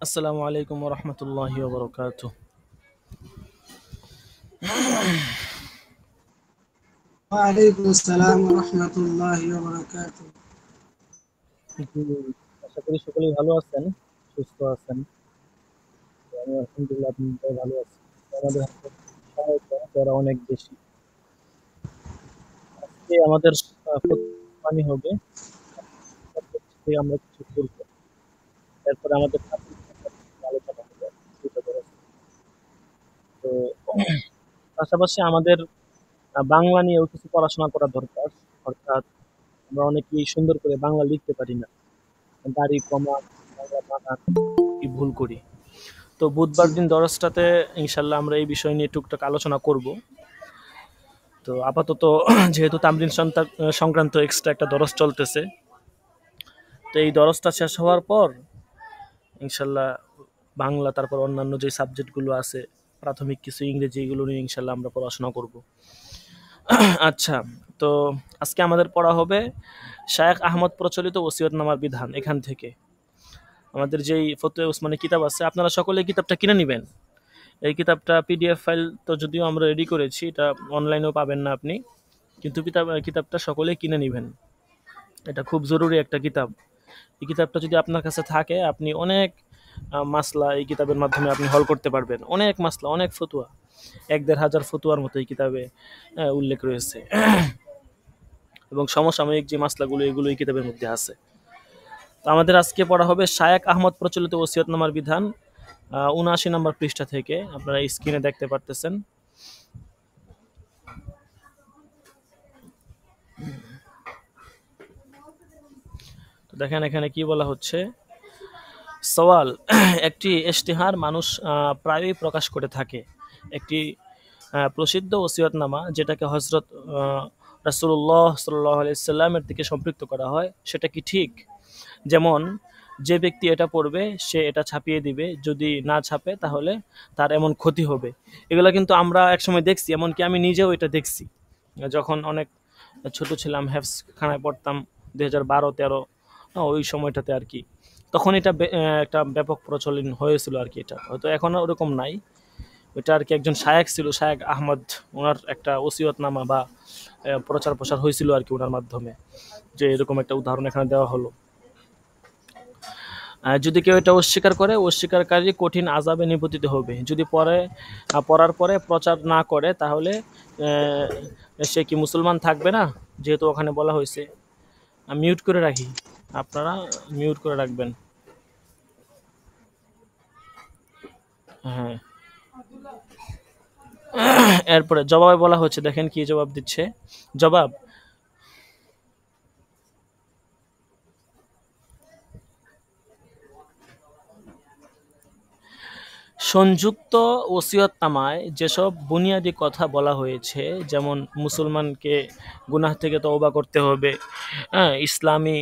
আসসালামু আলাইকুম ওয়া রাহমাতুল্লাহি ওয়া বারাকাতুহু। وعليكم السلام ورحمة الله وبركاته. জি, আশা করি সকলেই ভালো আছেন, সুস্থ আছেন। আমি আলহামদুলিল্লাহ আপনাদের ভালো আছি। আমাদের হাতে সহায়তা করা অনেক বেশি। আজকে আমাদের পানি হবে আমরা কিছু করব। এরপরে আমাদের আলোচনা হবে দুটো করে। তো পাশাপাশি আমাদের বাংলা নিয়েও কিছু পড়াশোনা করা দরকার। অর্থাৎ আমরা অনেকেই সুন্দর করে বাংলা লিখতে পারি না। দাড়ি, কমা, বাংলা বানান কি ভুল করি। তো বুধবার জি, দিন দরজটাতে ইনশাল্লাহ আমরা এই বিষয় নিয়ে টুকটাক আলোচনা করব। তো আপাতত যেহেতু তামরিন সংক্রান্ত এক্সট্রা একটা দরজ চলতেছে, তো এই দরজটা শেষ হওয়ার পর ইনশাল্লাহ বাংলা তারপর অন্যান্য যে সাবজেক্টগুলো আছে প্রাথমিক কিছু ইংরেজি এগুলো নিয়ে ইনশাল্লাহ আমরা পড়াশোনা করব। আচ্ছা, তো আজকে আমাদের পড়া হবে শায়েখ আহমদ প্রচলিত ওসিয়তনামার বিধান। এখান থেকে আমাদের যেই ফতোয়া উসমানী কিতাব আছে, আপনারা সকলে এই কিতাবটা কিনে নেবেন। এই কিতাবটা পিডিএফ ফাইল তো যদিও আমরা রেডি করেছি, এটা অনলাইনেও পাবেন না আপনি, কিন্তু কিতাবটা সকলেই কিনে নেবেন। এটা খুব জরুরি একটা কিতাব। এই কিতাবটা যদি আপনার কাছে থাকে আপনি অনেক মাসলা এই কিতাবের মাধ্যমে আপনি হল করতে পারবেন। অনেক মাসলা, অনেক ফতুয়া, ১-১.৫ হাজার ফতুয়ার মতো এই কিতাবে উল্লেখ রয়েছে। এবং সমসাময়িক যে মাসলাগুলো এগুলো এই কিতাবের মধ্যে আছে। তো আমাদের আজকে পড়া হবে শায়েখ আহমদ প্রচলিত ওসিয়তনামার বিধান, ৭৯ নম্বর পৃষ্ঠা থেকে। আপনারা স্ক্রিনে দেখতে পারতেছেন। তো দেখেন এখানে কি বলা হচ্ছে। সওয়াল, একটি ইশতেহার মানুষ প্রায়ই প্রকাশ করে থাকে। একটি প্রসিদ্ধ ওসিয়তনামা যেটাকে হযরত রাসূলুল্লাহ সাল্লাল্লাহু আলাইহি সাল্লামের দিকে সম্পৃক্ত করা হয়, সেটা কি ঠিক? যেমন যে ব্যক্তি এটা পড়বে সে এটা ছাপিয়ে দিবে, যদি না ছাপে তাহলে তার এমন ক্ষতি হবে। এগুলো কিন্তু আমরা একসময় দেখছি, এমনকি আমি নিজেও এটা দেখছি যখন অনেক ছোট ছিলাম, হেফজ খানায় পড়তাম ২০১২-১৩ ওই সময়টাতে আর কি। তখন এটা একটা ব্যাপক প্রচলন হয়েছিল আর কি। এটা হয়তো এখন ওরকম নাই। ওইটা আর কি একজন শায়েখ ছিল, শায়েখ আহমদ, ওনার একটা ওসিয়তনামা বা প্রচার প্রসার হয়েছিল আর কি ওনার মাধ্যমে, যে এরকম একটা উদাহরণ এখানে দেওয়া হলো। যদি কেউ এটা অস্বীকার করে, অস্বীকারী কঠিন আযাবে নিপতিত হবে। যদি পড়ার পরে প্রচার না করে তাহলে সে কি মুসলমান থাকবে না? যেহেতু ওখানে বলা হয়েছে। মিউট করে রাখি, আপনারা মিউট করে রাখবেন। হ্যাঁ, এরপরে জবাবে বলা হচ্ছে, দেখেন কি জবাব দিচ্ছে। জবাব: সংযুক্ত ওসিয়তনামায় যেসব বুনিয়াদি কথা বলা হয়েছে, যেমন মুসলমানকে গুনাহ থেকে তওবা করতে হবে, হ্যাঁ, ইসলামী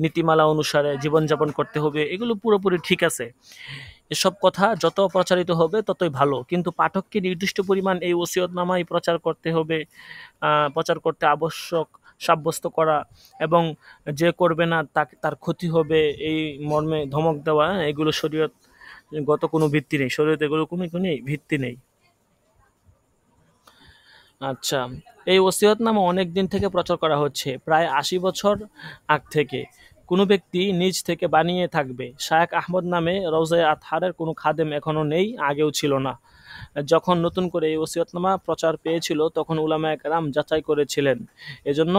নীতিমালা অনুসারে জীবনযাপন করতে হবে, এগুলো পুরোপুরি ঠিক আছে। এসব কথা যত প্রচারিত হবে ততই ভালো, কিন্তু পাঠককে নির্দিষ্ট পরিমাণ এই ওসিয়তনামাই প্রচার করতে হবে, প্রচার করতে আবশ্যক সাব্যস্ত করা, এবং যে করবে না তার ক্ষতি হবে এই মর্মে ধমক দেওয়া, এগুলো শরীয়ত গত কোনো ভিত্তি নেই। শরীয়তে এগুলো কোনো ভিত্তি নেই। আচ্ছা, এই ওসিয়তনামা অনেক দিন থেকে প্রচার করা হচ্ছে, প্রায় ৮০ বছর আগ থেকে। কোনো ব্যক্তি নিজ থেকে বানিয়ে থাকবে। শায়েখ আহমদ নামে রওজায়ে আতহারের কোনো খাদেম এখনো নেই, আগেও ছিল না। যখন নতুন করে এই ওসিয়তনামা প্রচার পেয়েছিল তখন উলামায়ে কেরাম যাচাই করেছিলেন। এজন্য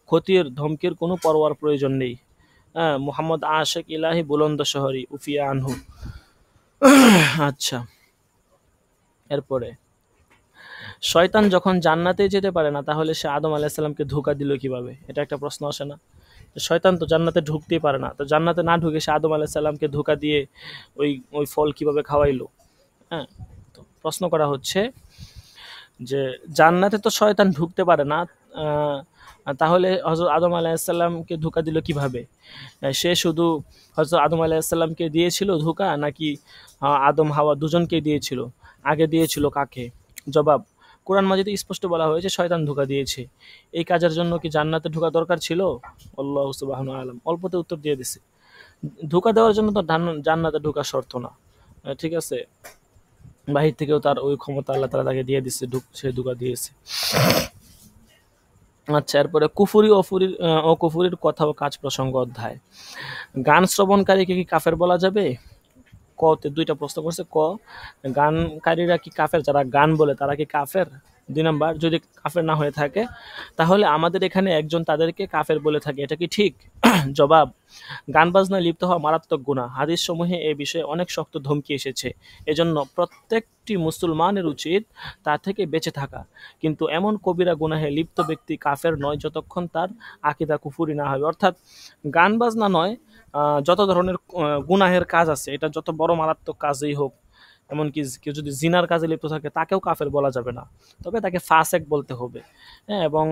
ক্ষতির ধমকির কোনো পরোয়ার প্রয়োজন নেই। হ্যাঁ, মুহাম্মদ আশিক ইলাহি বুলন্দ শহরি উফিয়া আনহু। আচ্ছা, এরপরে শয়তান যখন জান্নাতে যেতে পারে না তাহলে সে আদম আলাইহিস সালামকে ধোঁকা দিল কিভাবে? এটা একটা প্রশ্ন আসে না? শয়তান তো জান্নাতে ঢুকতেই পারে না, তো জান্নাতে না ঢুকে সে আদম আলাইহিস সালামকে ধোঁকা দিয়ে ওই ওই ফল কিভাবে খাওয়াইলো? হ্যাঁ, তো প্রশ্ন করা হচ্ছে যে জান্নাতে তো শয়তান ঢুকতে পারে না, আহ, তাহলে হযরত আদম আলাইহিস সালামকে ধোঁকা দিল কিভাবে? সে শুধু হযরত আদম আলাইহিস সালামকে দিয়েছিল ধোঁকা, নাকি আদম হাওয়া দুজনকেই দিয়েছিল? আগে দিয়েছিল কাকে? জবাব: কোরআন মাজিদে স্পষ্ট বলা হয়েছে শয়তান ধোঁকা দিয়েছে। এই কাজের জন্য কি জান্নাতে ঢোকা দরকার ছিল? আল্লাহু সুবহানাহু আলাম। অল্পতে উত্তর দিয়ে দিছে। ধোঁকা দেওয়ার জন্য তো জান্নাতে ঢোকা শর্ত না, ঠিক আছে, বাহির থেকেও তার ওই ক্ষমতা আল্লাহ তাআলা তাকে দিয়ে দিচ্ছে, সে ধোঁকা দিয়েছে। আচ্ছা, এরপরে কুফরি ও কুফরির কথা ও কাজ প্রসঙ্গ অধ্যায়। গান শ্রবণকারীকে কি কাফের বলা যাবে? ক তে ২টা প্রশ্ন করছে। ক, গানকারীরা কি কাফের? যারা গান বলে তারা কি কাফের? ২ নাম্বার, যদি কাফের না হয়ে থাকে তাহলে আমাদের এখানে একজন তাদেরকে কাফের বলে থাকে, এটা কি ঠিক? জবাব, গান বাজনায় লিপ্ত হওয়া মারাত্মক গুনাহ। হাদিস সমূহে এ বিষয়ে অনেক শক্ত ধমকি এসেছে। এজন্য প্রত্যেকটি মুসলমানের উচিত তা থেকে বেঁচে থাকা। কিন্তু এমন কবিরা গুনাহে লিপ্ত ব্যক্তি কাফের নয় যতক্ষণ তার আকীদা কুফরি না হবে। অর্থাৎ গান বাজনা নয়, যত ধরনের গুনাহের কাজ আছে, এটা যত বড় মারাত্মক কাজই হোক, এমনকি কেউ যদি জিনার কাজে লিপ্ত থাকে তাকেও কাফের বলা যাবে না, তবে তাকে ফাসেক বলতে হবে। হ্যাঁ, এবং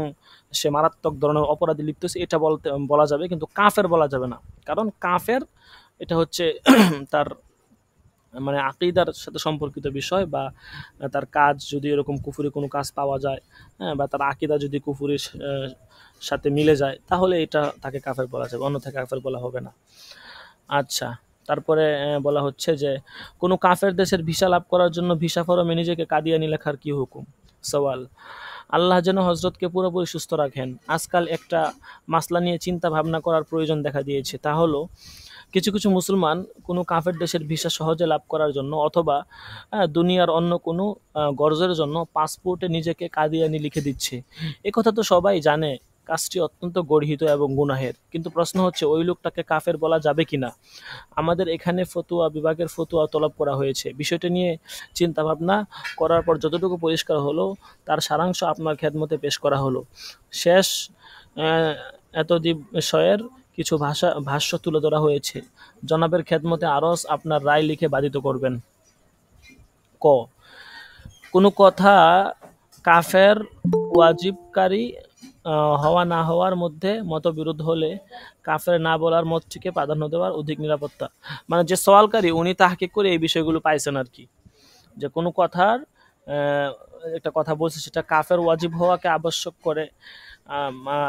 সে মারাত্মক ধরনের অপরাধে লিপ্ত হচ্ছে এটা বলা যাবে, কিন্তু কাফের বলা যাবে না। কারণ কাফের এটা হচ্ছে তার মানে আকীদার সাথে সম্পর্কিত বিষয়, বা তার কাজ যদি এরকম কুফরি কোনো কাজ পাওয়া যায়, হ্যাঁ, বা তার আকীদা যদি কুফরির সাথে মিলে যায়, তাহলে এটা তাকে কাফের বলা যাবে, অন্যথায় কাফের বলা হবে না। আচ্ছা, তারপরে বলা হচ্ছে যে কোনো কাফের দেশের ভিসা লাভ করার জন্য ভিসা ফরমে নিজেকে কাদিয়ানি লেখার কি হুকুম? সওয়াল, আল্লাহ যেন হজরতকে পুরোপুরি সুস্থ রাখেন। আজকাল একটা মাসলা নিয়ে চিন্তা ভাবনা করার প্রয়োজন দেখা দিয়েছে, তা হলো কিছু কিছু মুসলমান কোনো কাফের দেশের ভিসা সহজে লাভ করার জন্য অথবা দুনিয়ার অন্য কোনো গরজের জন্য পাসপোর্টে নিজেকে কাদিয়ানি লিখে দিচ্ছে। এ কথা তো সবাই জানে, কাজটি অত্যন্ত গর্হিত এবং গুনাহের, কিন্তু প্রশ্ন হচ্ছে ওই লোকটাকে কাফের বলা যাবে কিনা। আমাদের এখানে ফতুয়া বিভাগের ফতুয়া তলব করা হয়েছে। বিষয়টা নিয়ে চিন্তা ভাবনা করার পর যতটুকু পরিষ্কার হলো তার সারাংশ আপনার খেদমতে পেশ করা হলো। শেষ এতদ্বীপ বিষয়ের কিছু ভাষ্য তুলে ধরা হয়েছে। জনাবের খেদমতে আরজ আপনার রায় লিখে বাধিত করবেন। ক, কোনো কথা কাফের ওয়াজিবকারী হওয়া না হওয়ার মধ্যে মতবিরোধ হলে কাফের না বলার মতটিকে প্রাধান্য দেওয়ার অধিক নিরাপত্তা। মানে যে সওয়ালকারী উনি তাহকিক করে এই বিষয়গুলো পাইছেন আর কি, যে কোনো কথার একটা কথা বলছে সেটা কাফের ওয়াজিব হওয়াকে আবশ্যক করে,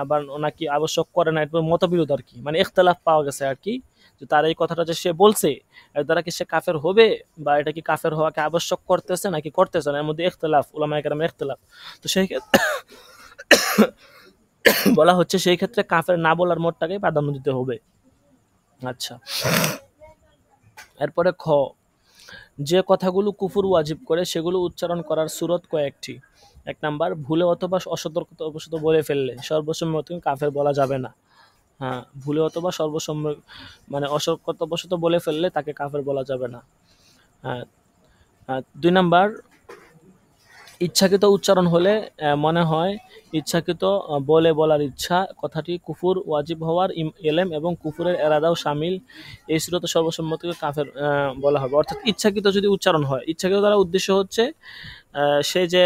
আবার ওনাকে আবশ্যক করে না, এরপর মতবিরোধ আর কি, মানে ইখতিলাফ পাওয়া গেছে আর কি, যে তার এই কথাটা যে সে বলছে এর দ্বারা কি সে কাফের হবে, বা এটা কি কাফের হওয়াকে আবশ্যক করতেছে নাকি করতেছে না, এর মধ্যে ইখতিলাফ, উলামায়ে কেরামের ইখতিলাফ। তো সেই ক্ষেত্রে বলা হচ্ছে সেই ক্ষেত্রে কাফের না বলার মতটাকে প্রাধান্য দিতে হবে। আচ্ছা, এরপরে খ, যে কথাগুলো কুফর ওয়াজিব করে সেগুলো উচ্চারণ করার সুরত কয়েকটি। ১ নাম্বার, ভুলে অথবা অসতর্কতাবশত বলে ফেললে সর্বসম্মত কাফের বলা যাবে না। হ্যাঁ, ভুলে অথবা মানে অসতর্কতাবশত বলে ফেললে তাকে কাফের বলা যাবে না। হ্যাঁ, ২ নাম্বার, ইচ্ছাকৃত উচ্চারণ হলে মনে হয় ইচ্ছাকৃত বলে বলার ইচ্ছা, কথাটি কুফুর ওয়াজিব হওয়ার এলেম এবং কুফুরের এরাদাও শামিল, এই সুরতে সর্বসম্মতিকে কাফের বলা হবে। অর্থাৎ ইচ্ছাকৃত যদি উচ্চারণ হয়, ইচ্ছাকৃত দ্বারা উদ্দেশ্য হচ্ছে সে যে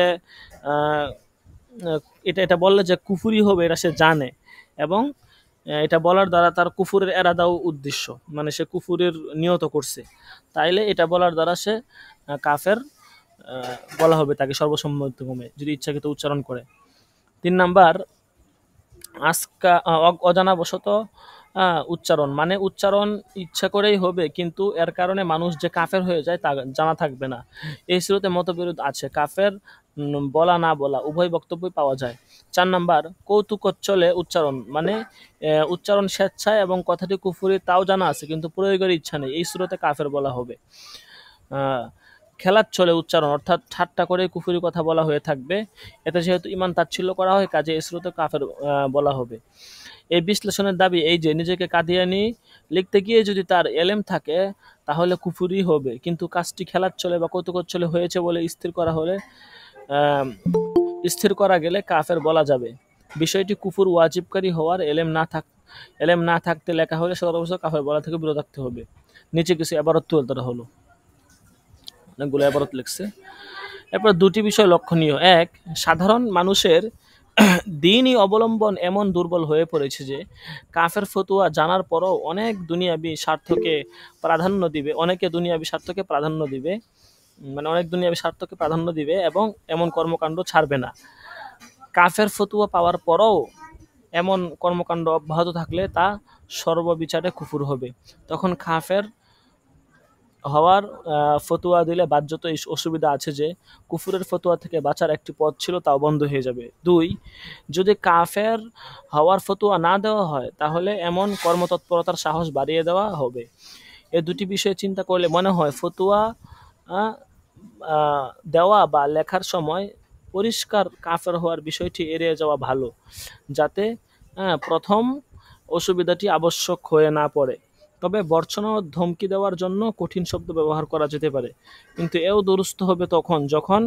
এটা বললে যে কুফুরি হবে এটা সে জানে, এবং এটা বলার দ্বারা তার কুফুরের এরাদাও উদ্দেশ্য, মানে সে কুফুরের নিয়ত করছে, তাইলে এটা বলার দ্বারা সে কাফের বলা হবে তাকে সর্বসম্মতিক্রমে, যদি ইচ্ছাকৃত উচ্চারণ করে। ৩ নাম্বার, অজানাবশত উচ্চারণ, মানে উচ্চারণ ইচ্ছা করেই হবে কিন্তু এর কারণে মানুষ যে কাফের হয়ে যায় তা জানা থাকবে না। এই সুরতে মতবিরোধ আছে, কাফের বলা না বলা উভয় বক্তব্যই পাওয়া যায়। ৪ নাম্বার, কৌতুকচ্ছলে উচ্চারণ, মানে উচ্চারণ স্বেচ্ছায় এবং কথাটি কুফরি তাও জানা আছে কিন্তু প্রয়োগের ইচ্ছা নেই, এই সুরতে কাফের বলা হবে। খেলার ছলে উচ্চারণ, অর্থাৎ ঠাট্টা করে কুফরি কথা বলা হয়ে থাকবে, এতে যেহেতু ঈমান তাচ্ছিল্য করা হয় কাজে এই সুরতে কাফের বলা হবে। এই বিশ্লেষণের দাবি এই যে নিজেকে কাদিয়ানি লিখতে গিয়ে যদি তার এলেম থাকে তাহলে কুফরি হবে, কিন্তু কাজটি খেলার ছলে বা কৌতুকচ্ছলে হয়েছে বলে স্থির করা গেলে কাফের বলা যাবে। বিষয়টি কুফর ওয়াজিবকারী হওয়ার এলেম না থাকতে লেখা হলে সর্বশেষ কাফের বলা থেকে বিরত থাকতে হবে। নিচে কিছু এবারত তুলে ধরা হলো, অনেকগুলো এবারত লিখছে। এরপর 2টি বিষয় লক্ষণীয়। ১, সাধারণ মানুষের দ্বীনি অবলম্বন এমন দুর্বল হয়ে পড়েছে যে কাফের ফতুয়া জানার পরও অনেকে দুনিয়াবি স্বার্থকে প্রাধান্য দিবে এবং এমন কর্মকাণ্ড ছাড়বে না। কাফের ফতুয়া পাওয়ার পরও এমন কর্মকাণ্ড অব্যাহত থাকলে তা সর্ববিচারে কুফুর হবে। তখন কাফের হওয়ার ফতোয়া দিলে বাহ্যত এই অসুবিধা আছে যে কুফুরের ফতোয়া থেকে বাঁচার একটি পথ ছিল, তাও বন্ধ হয়ে যাবে। 2, যদি কাফের হওয়ার ফতোয়া না দেওয়া হয় তাহলে এমন কর্মতৎপরতার সাহস বাড়িয়ে দেওয়া হবে। এই দুটি বিষয়ে চিন্তা করলে মনে হয় ফতোয়া আহ, আহ, দেওয়া বা লেখার সময় পরিষ্কার কাফের হওয়ার বিষয়টি এড়িয়ে যাওয়া ভালো, যাতে প্রথম অসুবিধাটি আবশ্যক হয়ে না পড়ে। তবে ভর্ৎসনা ও ধমকি দেওয়ার জন্য কঠিন শব্দ ব্যবহার করা যেতে পারে, কিন্তু এও দুরূহ হবে তখন যখন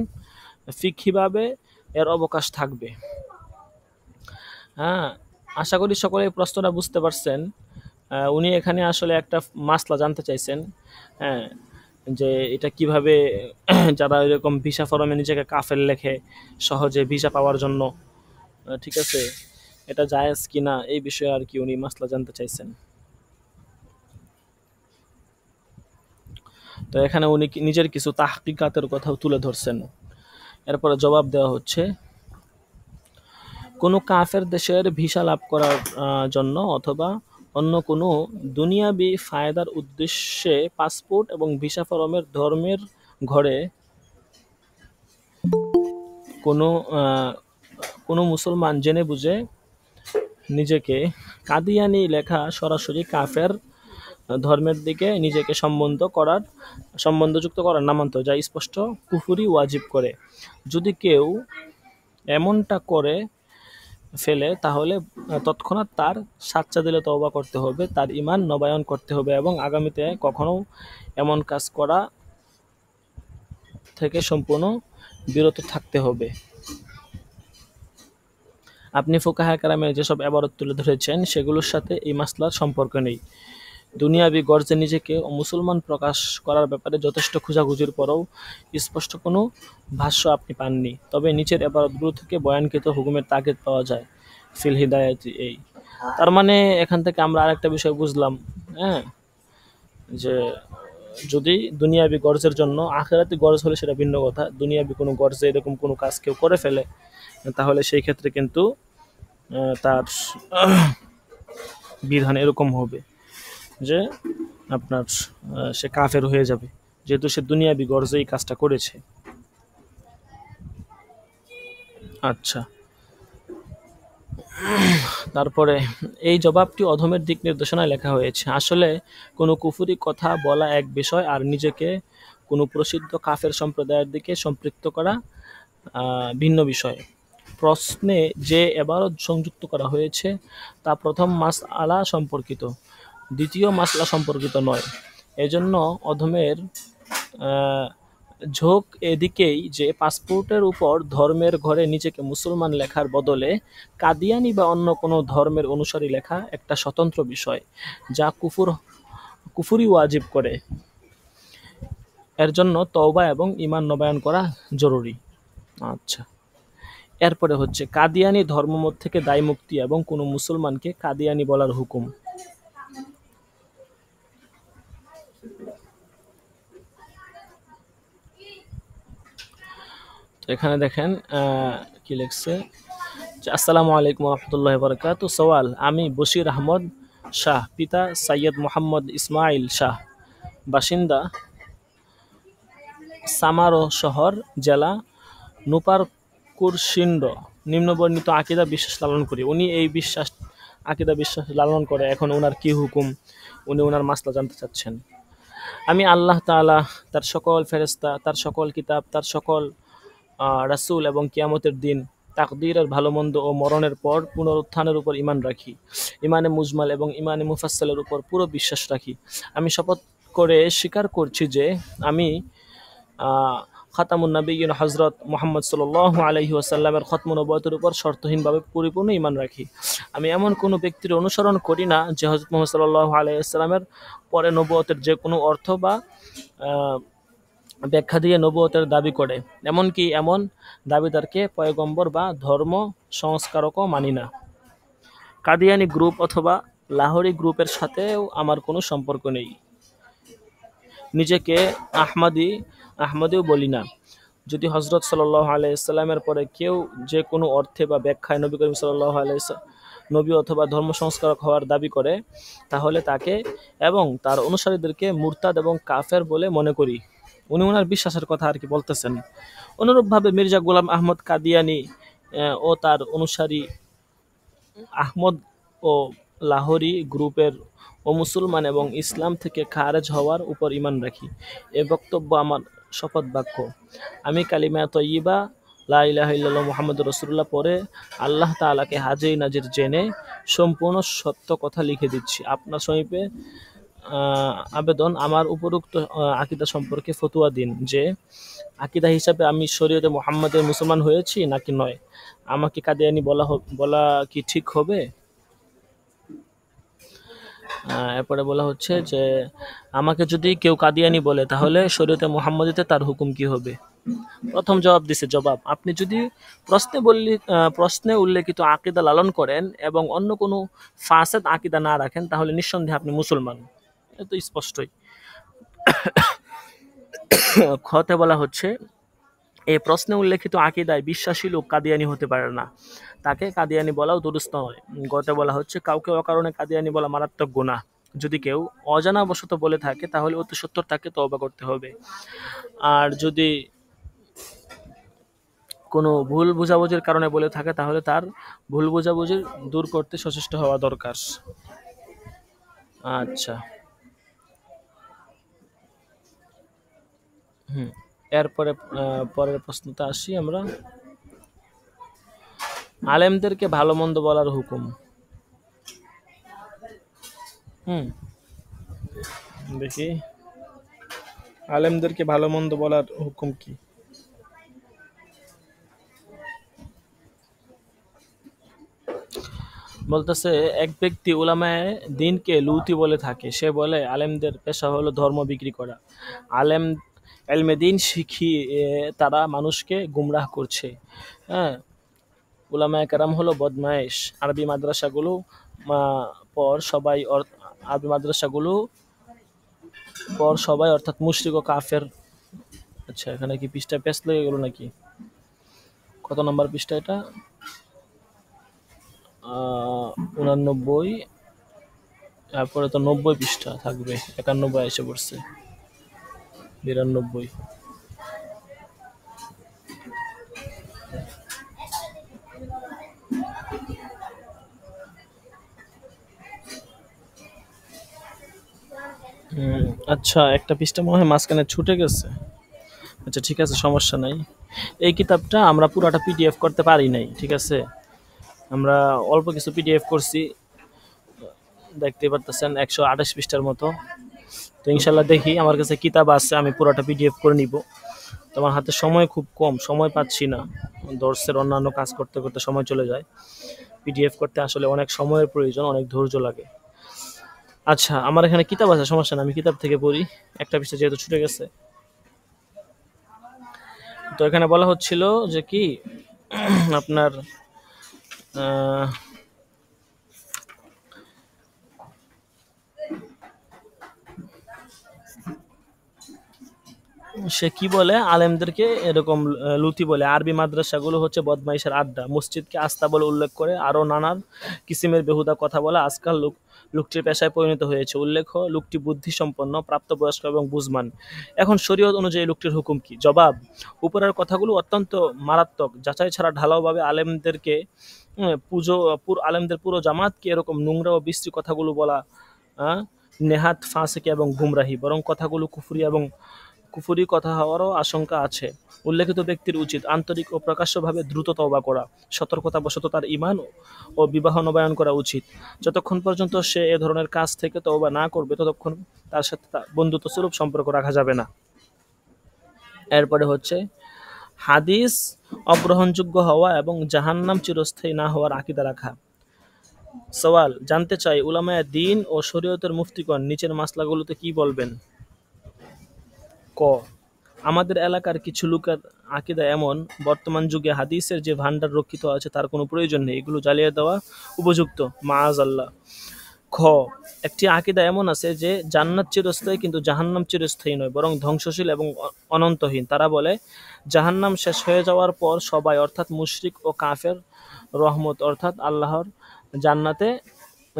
ফিকহিভাবে এর অবকাশ থাকবে। হ্যাঁ, আশা করি সকলে এই প্রশ্নটা বুঝতে পারছেন। উনি এখানে আসলে একটা মাসলা জানতে চাইছেন, হ্যাঁ, যে এটা কিভাবে যারা এরকম ভিসা ফরমে নিজেকে কাফের লেখে সহজে ভিসা পাওয়ার জন্য, ঠিক আছে, এটা জায়েজ কিনা এই বিষয়ে আর কি উনি মাসলা জানতে চাইছেন। তো এখানে উনি নিজের কিছু তাহকিকাতের কথাও তুলে ধরছেন। এরপরে জবাব দেওয়া হচ্ছে, কোনো কাফের দেশের ভিসা লাভ করার জন্য অথবা অন্য কোনো দুনিয়াবি ফায়দার উদ্দেশ্যে পাসপোর্ট এবং ভিসা ফরমের ধর্মের ঘরে কোনো মুসলমান জেনে বুঝে নিজেকে কাদিয়ানি লেখা সরাসরি কাফের ধর্মের দিকে নিজেকে সম্বন্ধযুক্ত করার নামান্তর, যা স্পষ্ট কুফরি ওয়াজিব করে। যদি কেউ এমনটা করে ফেলে তাহলে তৎক্ষণাৎ তার সাচ্চা দিলে তওবা করতে হবে, তার ঈমান নবায়ন করতে হবে এবং আগামীতে কখনো এমন কাজ করা থেকে সম্পূর্ণ বিরত থাকতে হবে। আপনি ফুকাহা কেরামের যেসব ইবারত তুলে ধরেছেন সেগুলোর সাথে এই মাসলার সম্পর্ক নেই। দুনিয়াবি গর্জে নিজেকে মুসলমান প্রকাশ করার ব্যাপারে যথেষ্ট খোঁজাখুঁজির পরেও স্পষ্ট কোনো ভাষ্য আপনি পাননি। তবে নিচের ইবারতগুলো থেকে বয়ানকৃত হুকুমের তাগিদ পাওয়া যায়। ফিল হিদায়াতি, এই তার মানে এখান থেকে আমরা আরেকটা বিষয় বুঝলাম, হ্যাঁ, যে যদি দুনিয়াবি গর্জের জন্য, আখিরাতি গর্জ হলে সেটা ভিন্ন কথা, দুনিয়াবি কোনো গর্জে এরকম কোনো কাজ কেউ করে ফেলে তাহলে সেই ক্ষেত্রে কিন্তু তার বিধান এরকম হবে যে আপনার সে কাফের হয়ে যাবে, যেহেতু সে দুনিয়াবি গর্জে এই কাজটা করেছে। আচ্ছা, তারপরে এই জবাবটি অধমের দিক নির্দেশনায় লেখা হয়েছে। আসলে কোনো কুফরি কথা বলা এক বিষয় আর নিজেকে কোনো প্রসিদ্ধ কাফের সম্প্রদায়ের দিকে সম্পৃক্ত করা ভিন্ন বিষয়। প্রশ্নে যে এবারত সংযুক্ত করা হয়েছে তা প্রথম মাসআলা সম্পর্কিত, দ্বিতীয় মাসলা সম্পর্কিত নয়। এজন্য অধমের ঝোঁক এদিকেই যে পাসপোর্টের উপর ধর্মের ঘরে নিজেকে মুসলমান লেখার বদলে কাদিয়ানি বা অন্য কোনো ধর্মের অনুসারী লেখা একটা স্বতন্ত্র বিষয়, যা কুফরি ওয়াজিব করে। এর জন্য তওবা এবং ঈমান নবায়ন করা জরুরি। আচ্ছা, এরপরে হচ্ছে কাদিয়ানি ধর্মমত থেকে দায় মুক্তি এবং কোনো মুসলমানকে কাদিয়ানি বলার হুকুম। তো এখানে দেখেন কি লিখছে, আসসালামু আলাইকুম রহমতুল্লাহ বরকাত। সওয়াল, আমি বশির আহমদ শাহ, পিতা সৈয়দ মোহাম্মদ ইসমাইল শাহ, বাসিন্দা সামারো শহর, জেলা নুপারকুরশিন্ড, নিম্নবর্ণিত আকিদা বিশ্বাস লালন করি। উনি এই আকিদা বিশ্বাস লালন করে, এখন ওনার কি হুকুম, উনি ওনার মাসলা জানতে চাচ্ছেন। আমি আল্লাহ তাআলা, তার সকল ফেরেশতা, তার সকল কিতাব, তার সকল রাসূল এবং কিয়ামতের দিন, তাকদীরের ভালো মন্দ ও মরণের পর পুনরুত্থানের উপর ঈমান রাখি। ঈমানে মুজমাল এবং ঈমানে মুফাসসালের উপর পুরো বিশ্বাস রাখি। আমি শপথ করে স্বীকার করছি যে আমি খাতামুন নবিয়্যিন হযরত মুহাম্মদ সাল্লাল্লাহু আলাইহি ওয়াসাল্লামের খতমুন নবুয়তের উপর শর্তহীনভাবে পরিপূর্ণ ঈমান রাখি। আমি এমন কোনো ব্যক্তির অনুসরণ করি না যে হযরত মুহাম্মদ সাল্লাল্লাহু আলাইহি ওয়াসাল্লামের পরে নবুয়তের যে কোনো অর্থ বা ব্যাখ্যা দিয়ে নবুয়তের দাবি করে, এমনকি এমন দাবিদারকে পয়গম্বর বা ধর্ম সংস্কারকও মানি না। কাদিয়ানি গ্রুপ অথবা লাহোরি গ্রুপের সাথেও আমার কোনো সম্পর্ক নেই। নিজেকে আহমদিও বলি না। যদি হযরত সাল্লাল্লাহু আলাইহি ওয়াসাল্লামের পরে কেউ যে কোনো অর্থে বা ব্যাখ্যায় নবী করিম সাল্লাল্লাহু আলাইহি নবী অথবা ধর্ম সংস্কারক হওয়ার দাবি করে, তাহলে তাকে এবং তার অনুসারীদেরকে মুরতাদ এবং কাফের বলে মনে করি। উনি ওনার বিশ্বাসের কথা আর কি বলতেছেন। অনুরূপভাবে মির্জা গোলাম আহমদ কাদিয়ানি ও তার অনুসারী আহমদ ও লাহোরি গ্রুপের ও মুসলমান এবং ইসলাম থেকে খারেজ হওয়ার উপর ঈমান রাখি। এ বক্তব্য আমার শপথ বাক্য। আমি কালিমা তয়্যিবা লা ইলাহা ইল্লাল্লাহ মুহাম্মাদুর রাসূলুল্লাহ পরে আল্লাহ তাআলাকে হাজির নাজির জেনে সম্পূর্ণ সত্য কথা লিখে দিচ্ছি। আপনার সমীপে আবেদন, আমার উপরোক্ত আকীদা সম্পর্কে ফতোয়া দিন যে আকীদা হিসাবে আমি শরীয়তে মুহাম্মাদের মুসলমান হয়েছি নাকি নয়। আমাকে কাদিয়ানী বলা কি ঠিক হবে? এরপরে বলা হচ্ছে যে আমাকে যদি কেউ কাদিয়ানী বলে তাহলে শরীয়তে মুহাম্মাদিতে তার হুকুম কি হবে? প্রথম জবাব দিছে, জবাব, আপনি যদি প্রশ্নে উল্লেখিত আকীদা লালন করেন এবং অন্য কোনো ফাসেদ আকীদা না রাখেন তাহলে নিঃসন্দেহে আপনি মুসলমান। এটা তো স্পষ্টই। খতে বলা হচ্ছে এই প্রশ্নে উল্লেখিত আকীদায় বিশ্বাসী লোক কাদিয়ানী হতে পারে না, তাকে কাদিয়ানী বলাও দুরূহ নয়। গতে বলা হচ্ছে কাউকে অকারণে কাদিয়ানী বলা মারাত্মক গুনাহ। যদি কেউ অজানাবশত বলে থাকে তাহলে অতি সত্বর তাকে তওবা করতে হবে। আর যদি কোনো ভুল বোঝাবুঝির কারণে বলে থাকে তাহলে তার ভুল বোঝাবুঝি দূর করতে সচেষ্ট হওয়া দরকার। আচ্ছা, এরপরে পরের প্রশ্নটা আসি আমরা। আলেমদেরকে ভালো মন্দ বলার হুকুম। দেখি আলেমদেরকে ভালো মন্দ বলার হুকুম কি। বলতেছে এক ব্যক্তি উলামায়ে দ্বীনকে লুতি বলে থাকে। সে বলে আলেমদের পেশা হলো ধর্ম বিক্রি করা। এলমে দ্বীন শিখিয়ে তারা মানুষকে গুমরাহ করছে। হ্যাঁ, উলামায়ে কেরাম হলো বদমাইশ। আরবি মাদ্রাসাগুলো পর সবাই অর্থাৎ মুশরিক ও কাফের। আচ্ছা, এখানে কি পৃষ্ঠায় পেজ লেগে গেল নাকি? কত নম্বর পৃষ্ঠা এটা? 89। তারপরে তো 90 পৃষ্ঠা থাকবে, 91 এসে পড়ছে, 92। আচ্ছা, একটা পৃষ্ঠা মনে হয় মাঝখানে ছুটে গেছে। আচ্ছা ঠিক আছে, সমস্যা নাই। এই কিতাবটা আমরা পুরাটা পিডিএফ করতে পারি নাই, ঠিক আছে। আমরা অল্প কিছু পিডিএফ করছি, দেখতে পারতেছেন 128 পৃষ্ঠার মতো। তো ইনশাল্লাহ দেখি, আমার কাছে কিতাব আছে, আমি পুরাটা পিডিএফ করে নিব। তোমার হাতে সময় খুব কম, সময় পাচ্ছি না, দর্শের অন্যান্য কাজ করতে করতে সময় চলে যায়। পিডিএফ করতে আসলে অনেক সময়ের প্রয়োজন, অনেক ধৈর্য লাগে। আচ্ছা, আমার এখানে কিতাব আছে, সমস্যা না, আমি কিতাব থেকে পড়ি। একটা পৃষ্ঠা যেহেতু ছুটে গেছে। তো এখানে বলা হচ্ছিল যে কি আপনার সে কি বলে আলেমদেরকে এরকম লুতি বলে। আরবি মাদ্রাসাগুলো হচ্ছে বদমাইশের আড্ডা। মসজিদকে আস্তা বলে উল্লেখ করে আরও নানান কিসিমের বেহুদা কথা বলা আজকাল লোকটির পেশায় পরিণত হয়েছে। উল্লেখ্য লোকটি বুদ্ধিসম্পন্ন, প্রাপ্তবয়স্ক এবং বুঝমান। এখন শরীয়ত অনুযায়ী লোকটির হুকুম কি? জবাব, উপরের কথাগুলো অত্যন্ত মারাত্মক। যাচাই ছাড়া ঢালাওভাবে আলেমদের পুরো জামাতকে এরকম নোংরা ও বিশ্রী কথাগুলো বলা নেহাত ফাসিকি এবং গুমরাহি, বরং কথাগুলো কুফরি কথা হওয়ারও আশঙ্কা আছে। উল্লেখিত ব্যক্তির উচিত আন্তরিক ও প্রকাশ্যভাবে দ্রুত তওবা করা, সতর্কতাবশত তার ঈমান ও বিবাহ নবায়ন করা উচিত। যতক্ষণ পর্যন্ত সে এ ধরনের কাজ থেকে তওবা না করবে ততক্ষণ তার সাথে বন্ধুত্বস্বরূপ সম্পর্ক রাখা যাবে না। এরপরে হচ্ছে হাদিস অগ্রহণযোগ্য হওয়া এবং জাহান্নাম চিরস্থায়ী না হওয়ার আকীদা রাখা। সওয়াল, জানতে চাই উলামায়ে দ্বীন ও শরীয়তের মুফতিগণ নিচের মাসলাগুলোতে কি বলবেন? ক, আমাদের এলাকার কিছু লোকের আকীদা এমন, বর্তমান যুগে হাদিসের যে ভান্ডার রক্ষিত আছে তার কোনো প্রয়োজন নেই, এগুলো জ্বালিয়ে দেওয়া উপযুক্ত, মাআযাল্লাহ। খ, একটি আকীদা এমন আছে যে জান্নাত চিরস্থায়ী কিন্তু জাহান্নাম চিরস্থায়ী নয়, বরং ধ্বংসশীল এবং অনন্তহীন। তারা বলে জাহান্নাম শেষ হয়ে যাওয়ার পর সবাই অর্থাৎ মুশরিক ও কাফের রহমত অর্থাৎ আল্লাহর জান্নাতে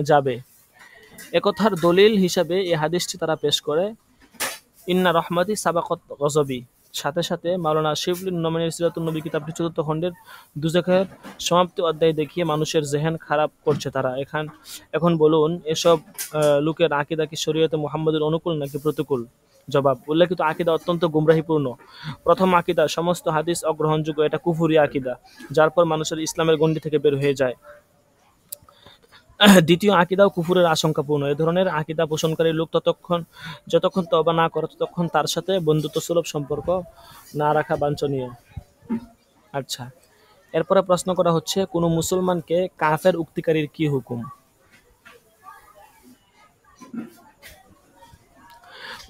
যাবে। একথার দলিল হিসাবে এই হাদিসটি তারা পেশ করে, ইন্না রহমাতি সাবাকত গজবি। সাথে সাথে মাওলানা শিবলি নোমানের সিরাতুন নবী কিতাবটি ৪র্থ খণ্ডের দুজখের সমাপ্তি অধ্যায় দেখিয়ে মানুষের জেহেন খারাপ করছে তারা। এখন বলুন, এসব লোকের আকীদা কি শরীয়তে মুহাম্মদের অনুকূল নাকি প্রতিকূল? জবাব: উল্লেখিত আকীদা অত্যন্ত গুমরাহিপূর্ণ। প্রথম আকীদা, সমস্ত হাদিস অগ্রহণযোগ্য, এটা কুফরি আকীদা, যার পর মানুষের ইসলামের গণ্ডি থেকে বের হয়ে যায়। দ্বিতীয় আকীদাও কুফুরের আশঙ্কাপূর্ণ। এ ধরনের আকীদা পোষণকারী লোক যতক্ষণ তওবা না করে ততক্ষণ তার সাথে বন্ধুত্বসুলভ সম্পর্ক না রাখা বাঞ্ছনীয়। আচ্ছা, এরপরে প্রশ্ন করা হচ্ছে, কোনো মুসলমানকে কাফের উক্তিকারীর কি হুকুম?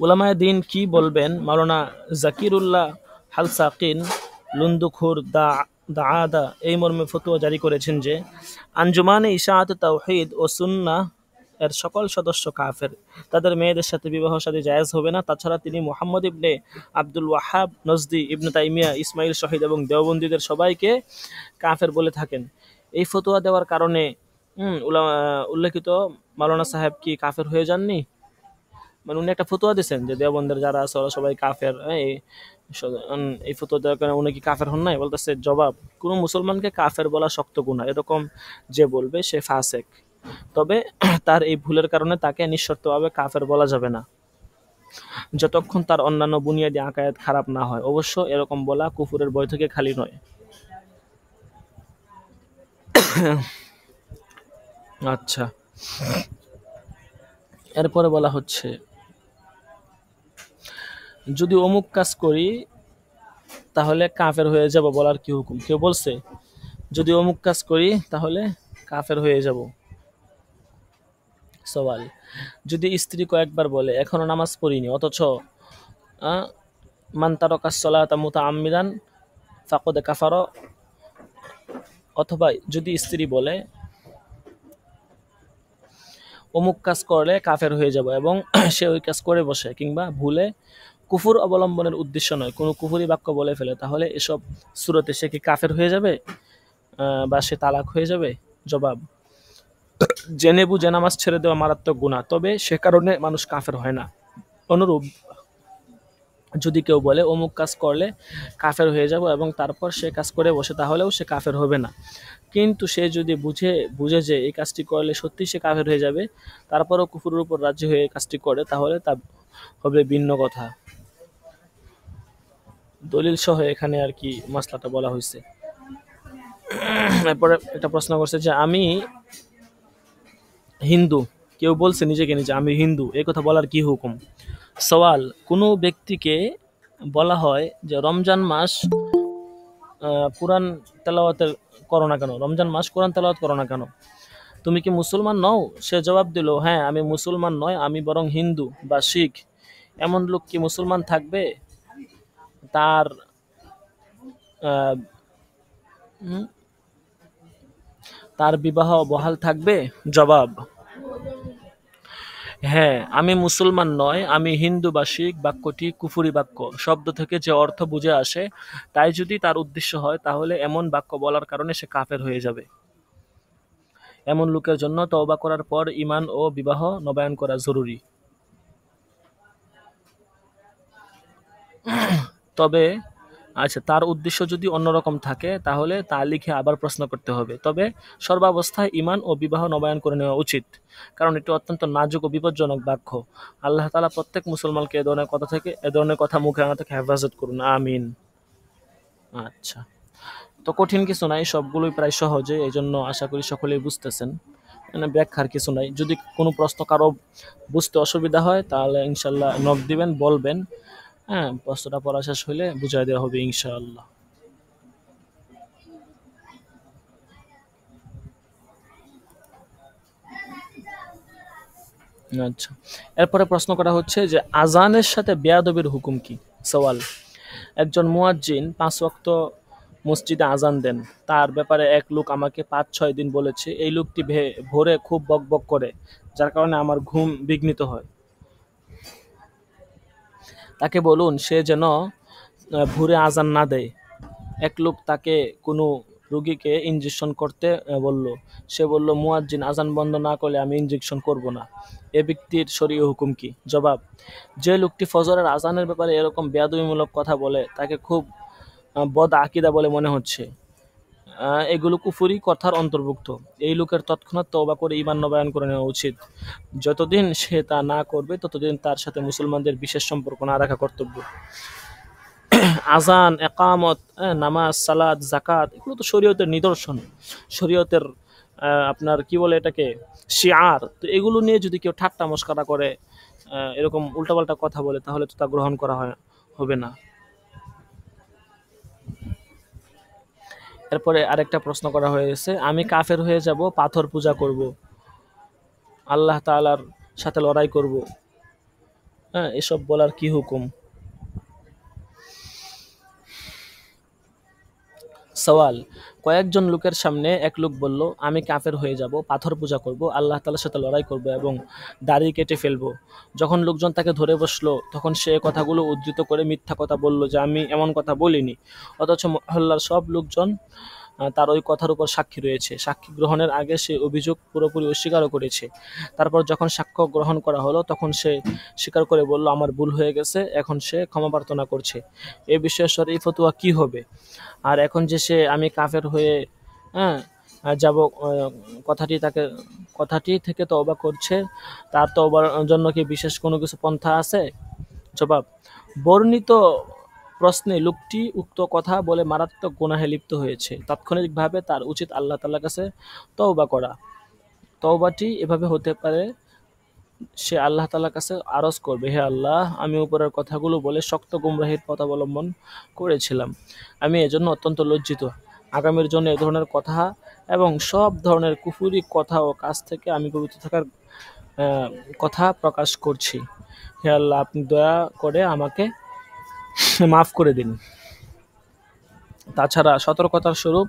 উলামায়ে দ্বীন কি বলবেন? মাওলানা জাকিরুল্লাহ হালসাকিন লুন্দুখুর দাআদা এই মর্মে ফতোয়া জারি করেছেন যে আঞ্জুমানে ইশাআত তাওহীদ ও সুন্নাহ এর সকল সদস্য কাফের। তাদের মেয়েদের সাথে বিবাহ শাদী জায়েজ হবে না। তাছাড়া তিনি মুহাম্মদ ইবনে আব্দুল ওয়াহাব নজদি, ইবনে তাইমিয়া, ইসমাইল শহীদ এবং দেওবন্দীদের সবাইকে কাফের বলে থাকেন। এই ফতোয়া দেওয়ার কারণে উল্লেখিত মাওলানা সাহেব কি কাফের হয়ে যাননি? মানে উনি একটা ফতোয়া দিয়েছেন যে দেওবন্দের যারা আছে ওরা সবাই কাফের। এই ফতোয়া দেওয়ার কারণে উনি কি কাফের হন নাই? বলতেছে, জবাব: কোনো মুসলমানকে কাফের বলা শক্ত গুনাহ, এরকম যে বলবে সে ফাসেক। তবে তার এই ভুলের কারণে তাকে নিঃশর্তভাবে কাফের বলা যাবে না, যতক্ষণ তার অন্যান্য বুনিয়াদি আকায়েদ খারাপ না হয়। অবশ্য এরকম বলা কুফুরের ভয় থেকে খালি নয়। আচ্ছা, এরপরে বলা হচ্ছে, যদি অমুক কাজ করি তাহলে কাফের হয়ে যাব বলার কি হুকুম? কেউ বলছে যদি অমুক কাজ করি তাহলে কাফের হয়ে যাব? সওয়াল: যদি স্ত্রী কয়েকবার বলে এখনো নামাজ পড়িনি, অথচ মান তারাকাস সালাতা মুতাআম্মিদান ফাকাদ কাফারা, অথবা যদি স্ত্রী বলে অমুক কাজ করলে কাফের হয়ে যাব এবং সে ওই কাজ করে বসে, কিংবা ভুলে কুফুর অবলম্বনের উদ্দেশ্য নয় কোনো কুফুরি বাক্য বলে ফেলে, তাহলে এসব সূরতে সে কি কাফের হয়ে যাবে বা সে তালাক হয়ে যাবে? জবাব: জেনে বুঝে নামাজ ছেড়ে দেওয়া মারাত্মক গুনাহ, তবে সে কারণে মানুষ কাফের হয় না। অনুরূপ, যদি কেউ বলে অমুক কাজ করলে কাফের হয়ে যাব এবং তারপর সে কাজ করে বসে, তাহলেও সে কাফের হবে না। কিন্তু সে যদি বুঝে যে এই কাজটি করলে সত্যি সে কাফের হয়ে যাবে, তারপরও কুফরের উপর রাজি হয়ে এই কাজটি করে, তাহলে তা হবে ভিন্ন কথা। দলিল সহ এখানে আর কি মাসলাটা বলা হয়েছে। এরপরে একটা প্রশ্ন করছে যে আমি হিন্দু, কেউ বলছে নিজেকে নিজে আমি হিন্দু, এই কথা বলার কি হুকুম? সওয়াল: কোনো ব্যক্তিকে বলা হয় যে রমজান মাস কোরআন তেলাওয়াত করো না কেন, রমজান মাস কোরআন তেলাওয়াত করো না কেন, তুমি কি মুসলমান নও? সে জবাব দিল, হ্যাঁ, আমি মুসলমান নয়, আমি বরং হিন্দু বা শিখ। এমন লোক কি মুসলমান থাকবে? তার আহ, উম, তার বিবাহ বহাল থাকবে? জবাব: হ্যাঁ, আমি মুসলমান নয়, আমি হিন্দু বা শিখ বাক্যটি কুফরি বাক্য শব্দ থেকে যে অর্থ বুঝে আসে তাই যদি তার উদ্দেশ্য হয়, তাহলে এমন বাক্য বলার কারণে সে কাফের হয়ে যাবে। এমন লোকের জন্য তওবা করার পর ঈমান ও বিবাহ নবায়ন করা জরুরি। তবে তার উদ্দেশ্য যদি অন্যরকম থাকে তাহলে তা লিখে আবার প্রশ্ন করতে হবে। তবে সর্বাবস্থায় ঈমান ও বিবাহ নবায়ন করে নেওয়া উচিত, কারণ এটি অত্যন্ত নাজুক ও বিপজ্জনক বাক্য। আল্লাহ তাআলা প্রত্যেক মুসলমানকে এ ধরনের কথা মুখে আনা থেকে হেফাজত করুন, আমিন। আচ্ছা, তো কঠিন কিছু নাই, সবগুলোই প্রায় সহজে, এই জন্য আশা করি সকলেই বুঝতেছেন। মানে ব্যাখ্যার কিছু নাই। যদি কোনো প্রশ্ন কারো বুঝতে অসুবিধা হয় তাহলে ইনশাল্লাহ নক দিবেন, বলবেন। হ্যাঁ, প্রশ্নটা পড়া শেষ হলে বুঝাই দেওয়া হবে ইনশাআল্লাহ। আচ্ছা, এরপরে প্রশ্ন করা হচ্ছে যে আজানের সাথে বেয়াদবির হুকুম কি? সওয়াল: একজন মুয়াজ্জিন 5 ওয়াক্ত মসজিদে আজান দেন। তার ব্যাপারে এক লোক আমাকে 5-6 দিন বলেছে এই লোকটি ভোরে খুব বকবক করে, যার কারণে আমার ঘুম বিঘ্নিত হয়। তাকে বলুন সে যেন ভোরে আজান না দেয়। এক লোক তাকে কোনো রোগীকে ইনজেকশন করতে বলল। সে বলল, মুয়াজ্জিন আজান বন্ধ না করলে আমি ইনজেকশন করব না। এ ব্যক্তির শরীয়হ হুকুম কি? জবাব: যে লোকটি ফজরের আজানের ব্যাপারে এরকম বেয়াদবিমূলক কথা বলে তাকে খুব বদ আকীদা বলে মনে হচ্ছে। এগুলো কুফরি কথার অন্তর্ভুক্ত। এই লোকের তৎক্ষণাৎ তওবা করে ঈমান নবায়ন করে নেওয়া উচিত। যতদিন সে তা না করবে ততদিন তার সাথে মুসলমানদের বিশেষ সম্পর্ক না রাখা কর্তব্য। আজান, একামত, নামাজ, সালাত, জাকাত এগুলো তো শরীয়তের নিদর্শন, শরীয়তের আপনার কি বলে এটাকে শিআর। তো এগুলো নিয়ে যদি কেউ ঠাট্টা মশকরা করে, এরকম উল্টাপাল্টা কথা বলে, তাহলে তো তা গ্রহণ করা হবে না। এরপরে আরেকটা প্রশ্ন করা হয়েছে, আমি কাফের হয়ে যাব, পাথর পূজা করব, আল্লাহ তাআলার সাথে লড়াই করব, এসব বলার কি হুকুম? সওয়াল: কয়েকজন লোকের সামনে এক লোক বলল, আমি কাফের হয়ে যাব, পাথর পূজা করব, আল্লাহ তাআলার সাথে লড়াই করব এবং দাড়ি কেটে ফেলব। যখন লোকজন তাকে ধরে বসলো তখন সে কথাগুলো উদ্ধৃত করে মিথ্যা কথা বলল যে আমি এমন কথা বলিনি। অথচ মহল্লার সব লোকজন তার ওই কথার উপর সাক্ষী রয়েছে। সাক্ষী গ্রহণের আগে সে অভিযোগ পুরোপুরি অস্বীকারও করেছে। তারপর যখন সাক্ষ্য গ্রহণ করা হলো তখন সে স্বীকার করে বলল, আমার ভুল হয়ে গেছে। এখন সে ক্ষমা প্রার্থনা করছে। এ বিষয়ে শরঈ ফতোয়া কি হবে? আর এখন যে সে আমি কাফের হয়ে যাব কথাটি থেকে তওবা করছে, তার তওবার জন্য কি বিশেষ কোনো কিছু পন্থা আছে? জবাব: বর্ণিত প্রশ্নে লোকটি উক্ত কথা বলে মারাত্মক গুনাহে লিপ্ত হয়েছে। তাৎক্ষণিকভাবে তার উচিত আল্লাহ তাআলার কাছে তওবা করা। তওবাটি এভাবে হতে পারে, সে আল্লাহ তাআলার কাছে আরজ করবে, হে আল্লাহ, আমি উপরের কথাগুলো বলে শক্ত গুমরাহির পথ অবলম্বন করেছিলাম। আমি এজন্য অত্যন্ত লজ্জিত। আগামীর জন্য এ ধরনের কথা এবং সব ধরনের কুফরি কথা ও কাজ থেকে আমি পবিত্র থাকার কথা প্রকাশ করছি। হে আল্লাহ, আপনি দয়া করে আমাকে মাফ করে দিন। তাছাড়া সতর্কতার স্বরূপ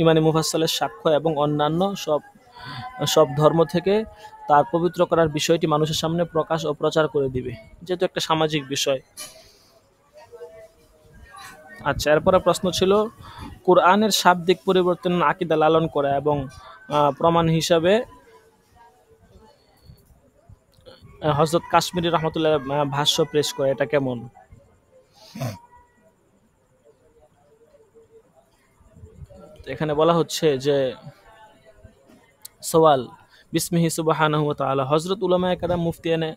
ইমানে মুফাসসালের সাক্ষ্য এবং অন্যান্য সব ধর্ম থেকে তার পবিত্র করার বিষয়টি মানুষের সামনে প্রকাশ ও প্রচার করে দিবে, যেহেতু একটা সামাজিক বিষয়। আচ্ছা, এরপরে প্রশ্ন ছিল, কোরআনের শাব্দিক পরিবর্তন আকীদা লালন করা এবং প্রমাণ হিসাবে হযরত কাশ্মীরি রহমতুল্লাহ ভাষ্য পেশ করে, এটা কেমন? এখানে বলা হচ্ছে যে সওয়াল: বিসমিহি সুবহানাহু ওয়া তাআলা। হযরত উলামায়ে কেরাম মুফতিয়ানে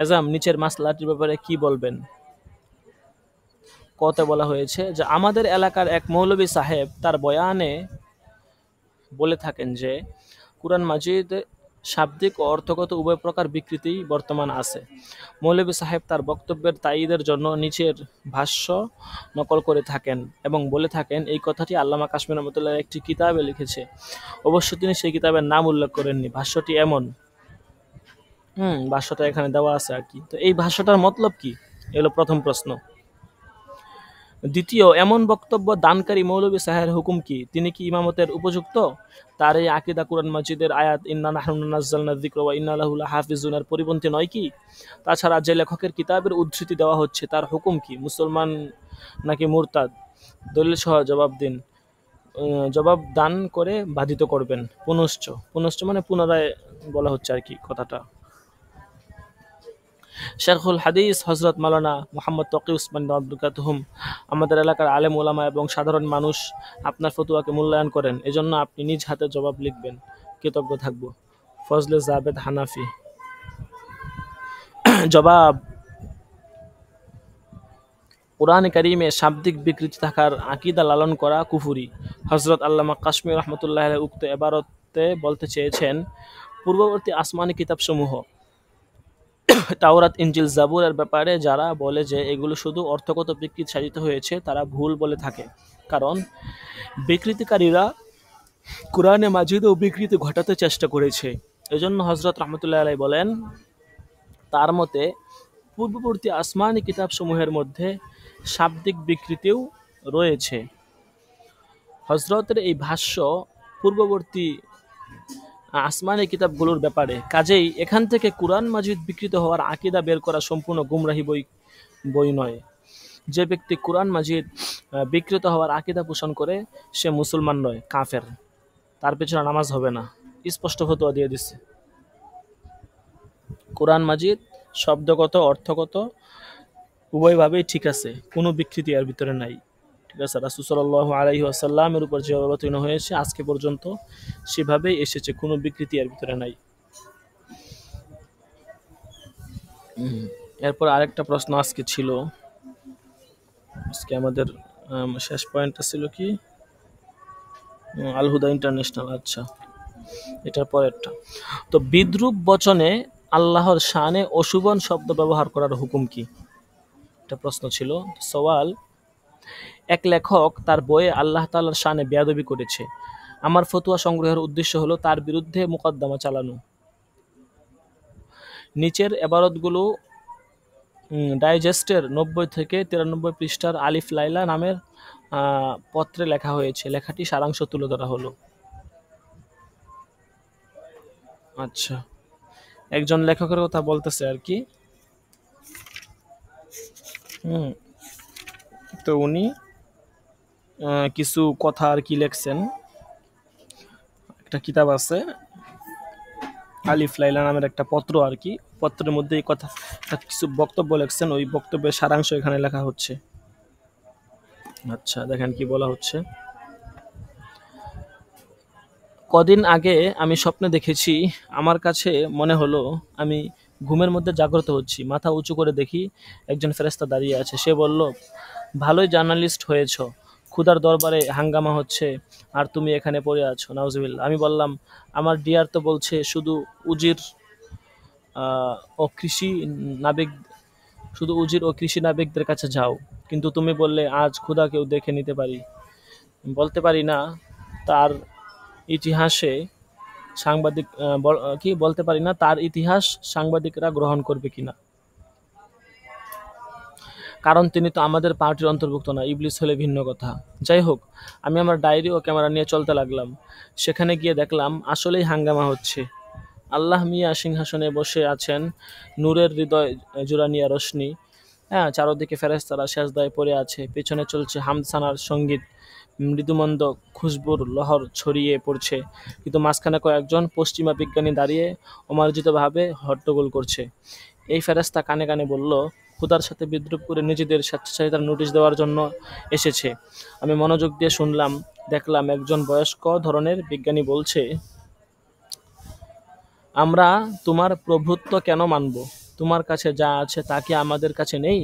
আযম নিচের মাসলাটির ব্যাপারে কি বলবেন? কতে বলা হয়েছে যে আমাদের এলাকার এক মৌলভী সাহেব তার বয়ানে বলে থাকেন যে কুরআন মাজিদ শাব্দিক ও অর্থগত উভয় প্রকার বিকৃতি বর্তমান আছে। মৌলভী সাহেব তার বক্তব্যের তাইয়িদের জন্য নিচের ভাষ্য নকল করে থাকেন এবং বলে থাকেন, এই কথাটি আল্লামা কাশমী রহমতুল্লাহ একটি কিতাবে লিখেছে। অবশ্য তিনি সেই কিতাবের নাম উল্লেখ করেননি। ভাষ্যটি এমন, ভাষ্যটা এখানে দেওয়া আছে আর কি। তো এই ভাষ্যটার মতলব কি? এলো প্রথম প্রশ্ন। দ্বিতীয়, এমন বক্তব্য দানকারী মৌলভী সাহেবের হুকুম কি? তিনি কি ইমামতের উপযুক্ত? তার এই আকীদা কুরআন মাজিদের আয়াত ইন্না নাহনু নাযালনা যিকরা ওয়া ইন্না লাহু লাহাফিজুন এর পরিপন্থী নয় কি? তাছাড়া যে লেখকের কিতাবের উদ্ধৃতি দেওয়া হচ্ছে তার হুকুম কি? মুসলমান নাকি মুরতাদ? দলিল সহ জবাব দিন। জবাব দান করে বাধিত করবেন। পুনশ্চ মানে পুনরায় বলা হচ্ছে আর কি কথাটা। শেখুল হাদিস হযরত মাওলানা মুহাম্মদ তকি উসমানী রাদিয়াল্লাহু আমাদের এলাকার আলেম ওলামা এবং সাধারণ মানুষ আপনার ফতোয়াকে মূল্যায়ন করেন, এজন্য আপনি নিজ হাতে জবাব লিখবেন, কৃতজ্ঞ থাকব। ফজলে জাবেদ হানাফি। জবাব: কুরআন কারীমে শাব্দিক বিকৃতি থাকার আকীদা লালন করা কুফরি। হযরত আল্লামা কাশমী রাহমাতুল্লাহ আলাইহি উক্ত ইবারতে বলতে চেয়েছেন, পূর্ববর্তী আসমানি কিতাবসমূহ তাওরাত, ইনজিল, জাবুর এর ব্যাপারে যারা বলে যে এগুলো শুধু অর্থগত বিকৃতি সাজিত হয়েছে, তারা ভুল বলে থাকে। কারণ বিকৃতিকারীরা কুরআনে মাজিদেও বিকৃতি ঘটাতে চেষ্টা করেছে। এজন্য হযরত রাহমাতুল্লাহ আলাইহি বলেন, তার মতে পূর্ববর্তী আসমানি কিতাবসমূহের মধ্যে শাব্দিক বিকৃতিও রয়েছে। হযরতের এই ভাষ্য পূর্ববর্তী আসমানি কিতাবগুলোর ব্যাপারে। কাজেই এখান থেকে কুরআন মাজিদ বিকৃত হওয়ার আকীদা বের করা সম্পূর্ণ গুমরাহি বই নয়। যে ব্যক্তি কোরআন মাজিদ বিকৃত হওয়ার আকীদা পোষণ করে সে মুসলমান নয়, কাফের, তার পেছনে নামাজ হবে না। স্পষ্ট ফতোয়া দিয়ে দিচ্ছে। কোরআন মাজিদ শব্দগত অর্থগত উভয়ভাবেই ঠিক আছে, কোনো বিকৃতি এর ভিতরে নাই। ঠিক আছে, রাসূল সাল্লাল্লাহু আলাইহি ওয়াসাল্লামের উপর যেভাবে অবতীর্ণ হয়েছে আজকে পর্যন্ত সেভাবেই এসেছে, কোনো বিকৃতি এর ভিতরে নাই। এরপর আরেকটা প্রশ্ন আজকে ছিল, আজকে আমাদের শেষ পয়েন্টটা ছিল কি, আল হুদা ইন্টারন্যাশনাল। আচ্ছা, এটার পরেরটা তো, বিদ্রূপ বচনে আল্লাহর শানে অশুভন শব্দ ব্যবহার করার হুকুম কি? এটা প্রশ্ন ছিল। সওয়াল, এক লেখক তার বইয়ে আল্লাহ তাআলার শানে বেয়াদবি করেছে। আমার ফতোয়া সংগ্রহের উদ্দেশ্য হলো তার বিরুদ্ধে মোকদ্দমা চালানো। নিচের এবারতগুলো ডাইজেস্টের 90 থেকে 93 পৃষ্ঠার আলিফ লাইলা নামের পত্রে লেখা হয়েছে। লেখাটি সারাংশ তুলে ধরা হলো। আচ্ছা, একজন লেখকের কথা বলতেছে আর কি। তো উনি কিছু কথা আর কি লেখছেন। একটা কিতাব আছে আলিফ লাইলা নামের একটা পত্র আর কি, পত্রের মধ্যে এই কথা কিছু বক্তব্য লেখছেন, ওই বক্তব্যের সারাংশ এখানে লেখা হচ্ছে। আচ্ছা, দেখেন কি বলা হচ্ছে। কদিন আগে আমি স্বপ্নে দেখেছি, আমার কাছে মনে হলো আমি ঘুমের মধ্যে জাগ্রত হচ্ছি। মাথা উঁচু করে দেখি একজন ফেরেশতা দাঁড়িয়ে আছে। সে বলল, ভালোই জার্নালিস্ট হয়েছ, ক্ষুধার দরবারে হাঙ্গামা হচ্ছে আর তুমি এখানে পড়ে আছো, নাউজুবিল্লাহ। আমি বললাম, আমার ডিয়ার তো বলছে শুধু উজির ও কৃষি নাবিক শুধু উজির ও কৃষি নাবিকদের কাছে যাও, কিন্তু তুমি বললে আজ ক্ষুধাকেও দেখে নিতে পারি, বলতে পারি না তার ইতিহাসে সাংবাদিক কি বলতে পারি না তার ইতিহাস সাংবাদিকরা গ্রহণ করবে কিনা, কারণ তিনি তো আমাদের পার্টির অন্তর্ভুক্ত না। ইবলিস হলে ভিন্ন কথা। যাই হোক, আমি আমার ডায়েরি ও ক্যামেরা নিয়ে চলতে লাগলাম। সেখানে গিয়ে দেখলাম আসলেই হাঙ্গামা হচ্ছে। আল্লাহ মিয়া সিংহাসনে বসে আছেন, নূরের হৃদয় জুরানিয়া রশ্মি। হ্যাঁ, চারদিকে ফেরেশতারা সেজদায় পড়ে আছে, পেছনে চলছে হামদসানার সঙ্গীত, মৃদুমন্দ খুশবুর লহর ছড়িয়ে পড়ছে, কিন্তু মাঝখানে কয়েকজন পশ্চিমা বিজ্ঞানী দাঁড়িয়ে অমার্জিতভাবে হট্টগোল করছে। এই ফেরেশতা কানে কানে বলল, খোদার সাথে বিদ্রূপ করে নিজেদের স্বেচ্ছাচারিতার নোটিশ দেওয়ার জন্য এসেছে। আমি মনোযোগ দিয়ে শুনলাম, দেখলাম একজন বয়স্ক ধরনের বিজ্ঞানী বলছে, আমরা তোমার প্রভুত্ব কেন মানব? তোমার কাছে যা আছে তা কি আমাদের কাছে নেই?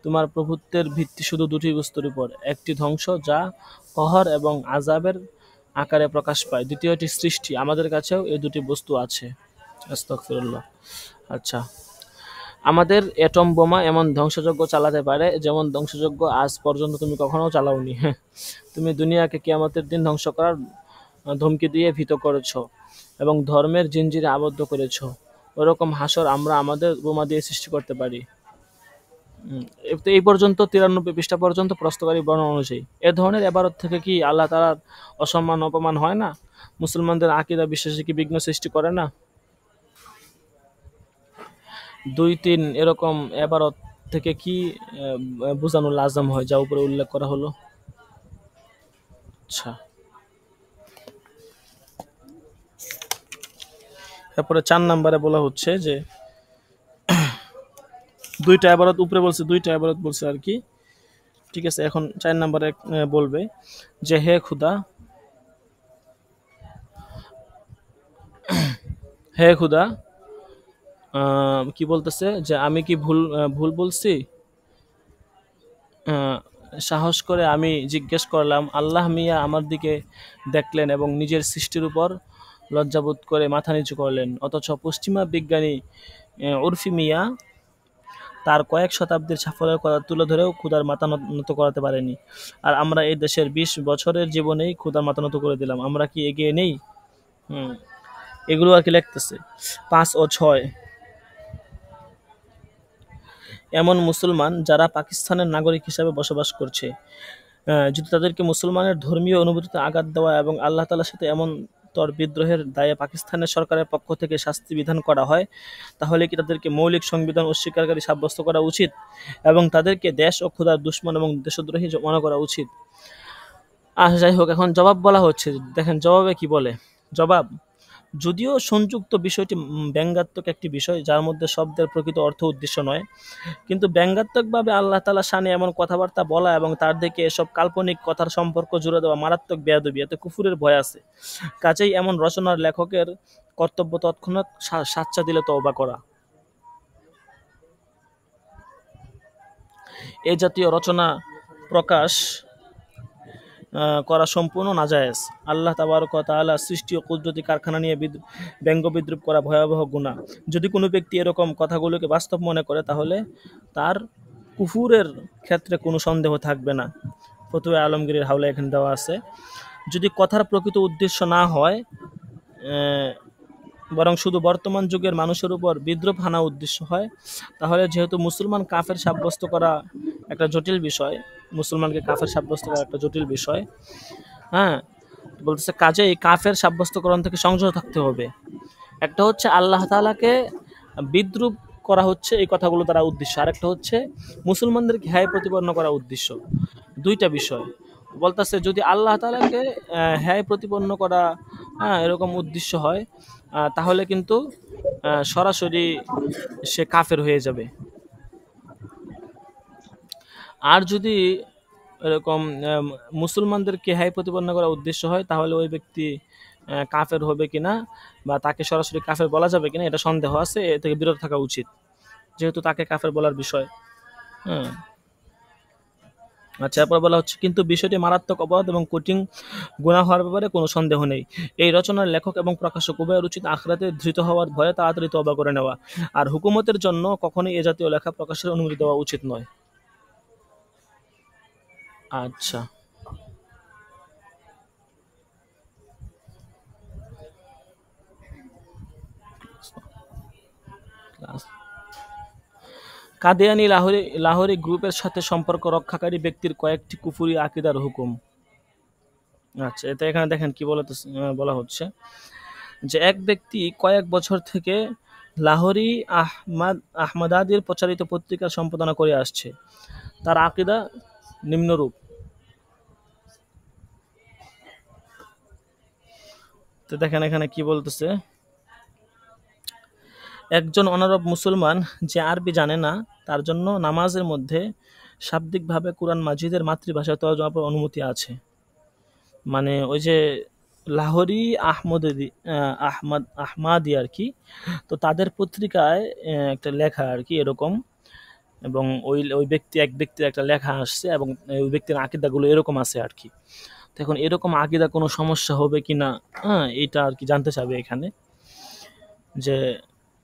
তোমার প্রভুত্বের ভিত্তি শুধু দুটি বস্তুর উপর, একটি ধ্বংস যা কহর এবং আযাবের আকারে প্রকাশ পায়, দ্বিতীয়টি সৃষ্টি। আমাদের কাছেও এই দুটি বস্তু আছে। আস্তাগফিরুল্লাহ। আচ্ছা, আমাদের অ্যাটম বোমা এমন ধ্বংসযজ্ঞ চালাতে পারে যেমন ধ্বংসযজ্ঞ আজ পর্যন্ত তুমি কখনো চালাওনি। তুমি দুনিয়াকে কিয়ামতের দিন ধ্বংস করার ধমকি দিয়ে ভীত করেছ এবং ধর্মের জিনজিরে আবদ্ধ করেছ। ওরকম হাসর আমরা আমাদের বোমা দিয়ে সৃষ্টি করতে পারি। এই পর্যন্ত 93 পৃষ্ঠা পর্যন্ত প্রশ্নকারী বর্ণনা অনুযায়ী এ ধরনের এবারত থেকে কি আল্লাহ তাআলার অসম্মান অপমান হয় না? মুসলমানদের আকীদা বিশ্বাসে কি বিঘ্ন সৃষ্টি করে না? 2-3 এরকম এবারত থেকে কি বোঝানো লাজম হয় যা উপরে উল্লেখ করা হলো? আচ্ছা, তারপরে 4 নম্বরে বলা হচ্ছে যে 2টা এবারত উপরে বলছে, 2টা এবারত বলছে আর কি। ঠিক আছে, এখন 4 নম্বরে বলবে যে হে খুদা, হে খুদা, কি বলতেছে যে আমি কি ভুল বলছি? সাহস করে আমি জিজ্ঞেস করলাম। আল্লাহ মিয়া আমার দিকে দেখলেন এবং নিজের সৃষ্টির উপর লজ্জাবোধ করে মাথা নিচু করলেন। অথচ পশ্চিমা বিজ্ঞানী উর্ফি মিয়া তার কয়েক শতাব্দীর সাফল্যের কথা তুলে ধরেও ক্ষুধার মাথা নত করাতে পারেনি। আর আমরা এই দেশের 20 বছরের জীবনেই ক্ষুধার মাথা নত করে দিলাম। আমরা কি এগিয়ে নেই? এগুলো আর কি লিখতেছে। 5 ও 6, এমন মুসলমান যারা পাকিস্তানের নাগরিক হিসাবে বসবাস করছে, যদি তাদেরকে মুসলমানের ধর্মীয় অনুভূতিতে আঘাত দেওয়া এবং আল্লাহ তাআলার সাথে এমন বিদ্রোহের দায়ে পাকিস্তানের সরকারের পক্ষ থেকে শাস্তি বিধান করা হয়, তাহলে কি তাদেরকে মৌলিক সংবিধান অস্বীকারী সাব্যস্ত করা উচিত এবং তাদেরকে দেশ ও খোদার দুশমন এবং দেশদ্রোহী মনে করা উচিত? যাই হোক, এখন জবাব বলা হচ্ছে। দেখেন জবাবে কি বলে। জবাব: যদিও সংযুক্ত বিষয়টি ব্যঙ্গাত্মক একটি বিষয় যার মধ্যে শব্দের প্রকৃত অর্থ উদ্দেশ্য নয়, কিন্তু ব্যঙ্গাত্মকভাবে আল্লাহ তাআলা শানে এমন কথাবার্তা বলা এবং তার দিকে এসব কাল্পনিক কথার সম্পর্ক জুড়ে দেওয়া মারাত্মক বেয়াদবি, এতে কুফুরের ভয় আছে। কাজেই এমন রচনার লেখকের কর্তব্য তৎক্ষণাৎ সাচ্চা দিলে তওবা করা। এই জাতীয় রচনা প্রকাশ করা সম্পূর্ণ নাজায়েজ। আল্লাহ তাবারক ওয়া তাআলা সৃষ্টি ও কুদরতি কারখানা নিয়ে ব্যঙ্গ বিদ্রুপ করা ভয়াবহ গুনাহ। যদি কোনো ব্যক্তি এরকম কথাগুলোকে বাস্তব মনে করে তাহলে তার কুফুরের ক্ষেত্রে কোনো সন্দেহ থাকবে না। ফতোয়া আলমগীরের হাওলা এখানে দেওয়া আছে। যদি কথার প্রকৃত উদ্দেশ্য না হয়, বরং শুধু বর্তমান যুগের মানুষের উপর বিদ্রুপ হানা উদ্দেশ্য হয়, তাহলে যেহেতু মুসলমান কাফের সাব্যস্ত করা একটা জটিল বিষয়, মুসলমানকে কাফের সাব্যস্ত করা একটা জটিল বিষয়, হ্যাঁ, বলতেছে কাজেই কাফের সাব্যস্তকরণ থেকে সংযত থাকতে হবে। একটা হচ্ছে আল্লাহ তাআলাকে বিদ্রুপ করা হচ্ছে এই কথাগুলো দ্বারা উদ্দেশ্য, আরেকটা হচ্ছে মুসলমানদেরকে হ্যায় প্রতিপন্ন করা উদ্দেশ্য। দুইটা বিষয় বলতেছে। যদি আল্লাহ তাআলাকে হ্যায় প্রতিপন্ন করা এরকম উদ্দেশ্য হয়, তাহলে কিন্তু সরাসরি সে কাফের হয়ে যাবে। আর যদি এরকম মুসলমানদেরকে হ্যায় প্রতিপন্ন করার উদ্দেশ্য হয়, তাহলে ওই ব্যক্তি কাফের হবে কিনা বা তাকে সরাসরি কাফের বলা যাবে কিনা এটা সন্দেহ আছে, এ থেকে বিরত থাকা উচিত, যেহেতু তাকে কাফের বলার বিষয়। হ্যাঁ, আচ্ছা, এরপর বলা হচ্ছে কিন্তু বিষয়টি মারাত্মক অপরাধ এবং কঠিন গুনাহ হওয়ার ব্যাপারে কোনো সন্দেহ নেই। এই রচনার লেখক এবং প্রকাশক উভয়ের উচিত আখিরাতে ধৃত হওয়ার ভয়ে তাড়াতাড়ি তওবা করে নেওয়া, আর হুকুমতের জন্য কখনোই এ জাতীয় লেখা প্রকাশের অনুমতি দেওয়া উচিত নয়। আচ্ছা, কাদিয়ানী লাহোরি গ্রুপের সাথে সম্পর্ক রক্ষাকারী ব্যক্তির কয়েকটি কুফরি আকীদার হুকুম। আচ্ছা, এটা এখানে দেখেন কি বলা হচ্ছে যে এক ব্যক্তি কয়েক বছর থেকে লাহোরি আহমদাদির প্রচারিত পত্রিকার সম্পাদনা করে আসছে। তার আকীদা নিম্নরূপ। তো দেখেন এখানে কি বলতেছে। একজন অনারব মুসলমান যে আরবি জানে না, তার জন্য নামাজের মধ্যে শাব্দিকভাবে কুরআন মাজিদের মাতৃভাষায় তরজমা করার অনুমতি আছে। মানে ওই যে লাহোরি আহমাদি আর কি, তো তাদের পত্রিকায় একটা লেখা আর কি এরকম, এবং ওই এক ব্যক্তির একটা লেখা আসছে এবং ওই ব্যক্তির আকীদাগুলো এরকম আছে আর কি। তো এখন এরকম আকীদা কোনো সমস্যা হবে কিনা, এইটা আর কি জানতে চাবে এখানে। যে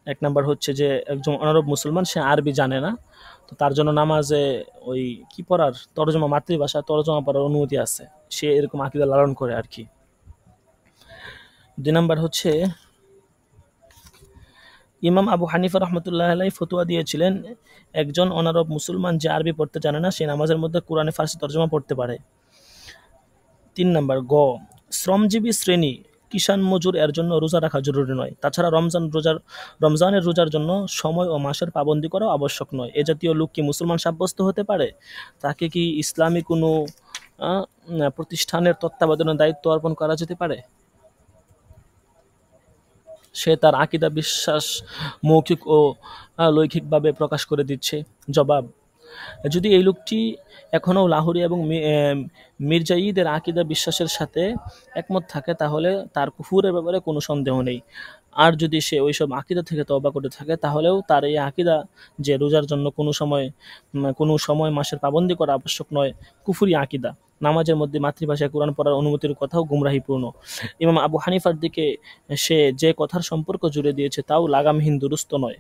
এক নাম্বার হচ্ছে যে একজন অনারব মুসলমান, সে আরবি জানে না, তো তার জন্য নামাজে ওই কি পড়ার তরজমা, মাতৃভাষা তরজমা পড়ার অনুমতি আছে, সে এরকম আকীদা লালন করে আর কি। 2 নাম্বার হচ্ছে ইমাম আবু হানিফা রহমতুল্লাহ আলাইহি ফতোয়া দিয়েছিলেন একজন অনারব মুসলমান যে আরবি পড়তে জানে না, সে নামাজের মধ্যে কোরআনে ফার্সি তরজমা পড়তে পারে। 3 নাম্বার শ্রমজীবী শ্রেণী কিষাণ মজুর এর জন্য রোজা রাখা জরুরি নয়। তাছাড়া রমজানের রোজার জন্য সময় ও মাসের পাবন্দি করাও আবশ্যক নয়। এ জাতীয় লোক কি মুসলমান সাব্যস্ত হতে পারে? তাকে কি ইসলামী কোনো প্রতিষ্ঠানের তত্ত্বাবধানের দায়িত্ব অর্পণ করা যেতে পারে? সে তার আকীদা বিশ্বাস মৌখিক ও লৈখিকভাবে প্রকাশ করে দিচ্ছে। জবাব: যদি এই লোকটি এখনও লাহোরি এবং মির্জাইদের আকীদা বিশ্বাসের সাথে একমত থাকে, তাহলে তার কুফুরের ব্যাপারে কোনো সন্দেহ নেই। আর যদি সে ওইসব আকীদা থেকে তওবা করতে থাকে, তাহলেও তার এই আকীদা যে রোজার জন্য কোনো সময় মাসের পাবন্দি করা আবশ্যক নয়, কুফরি আকীদা। নামাজের মধ্যে মাতৃভাষায় কোরআন পড়ার অনুমতির কথাও গুমরাহিপূর্ণ। ইমাম আবু হানিফার দিকে সে যে কথার সম্পর্ক জুড়ে দিয়েছে তাও লাগামহীন, দুরুস্ত নয়।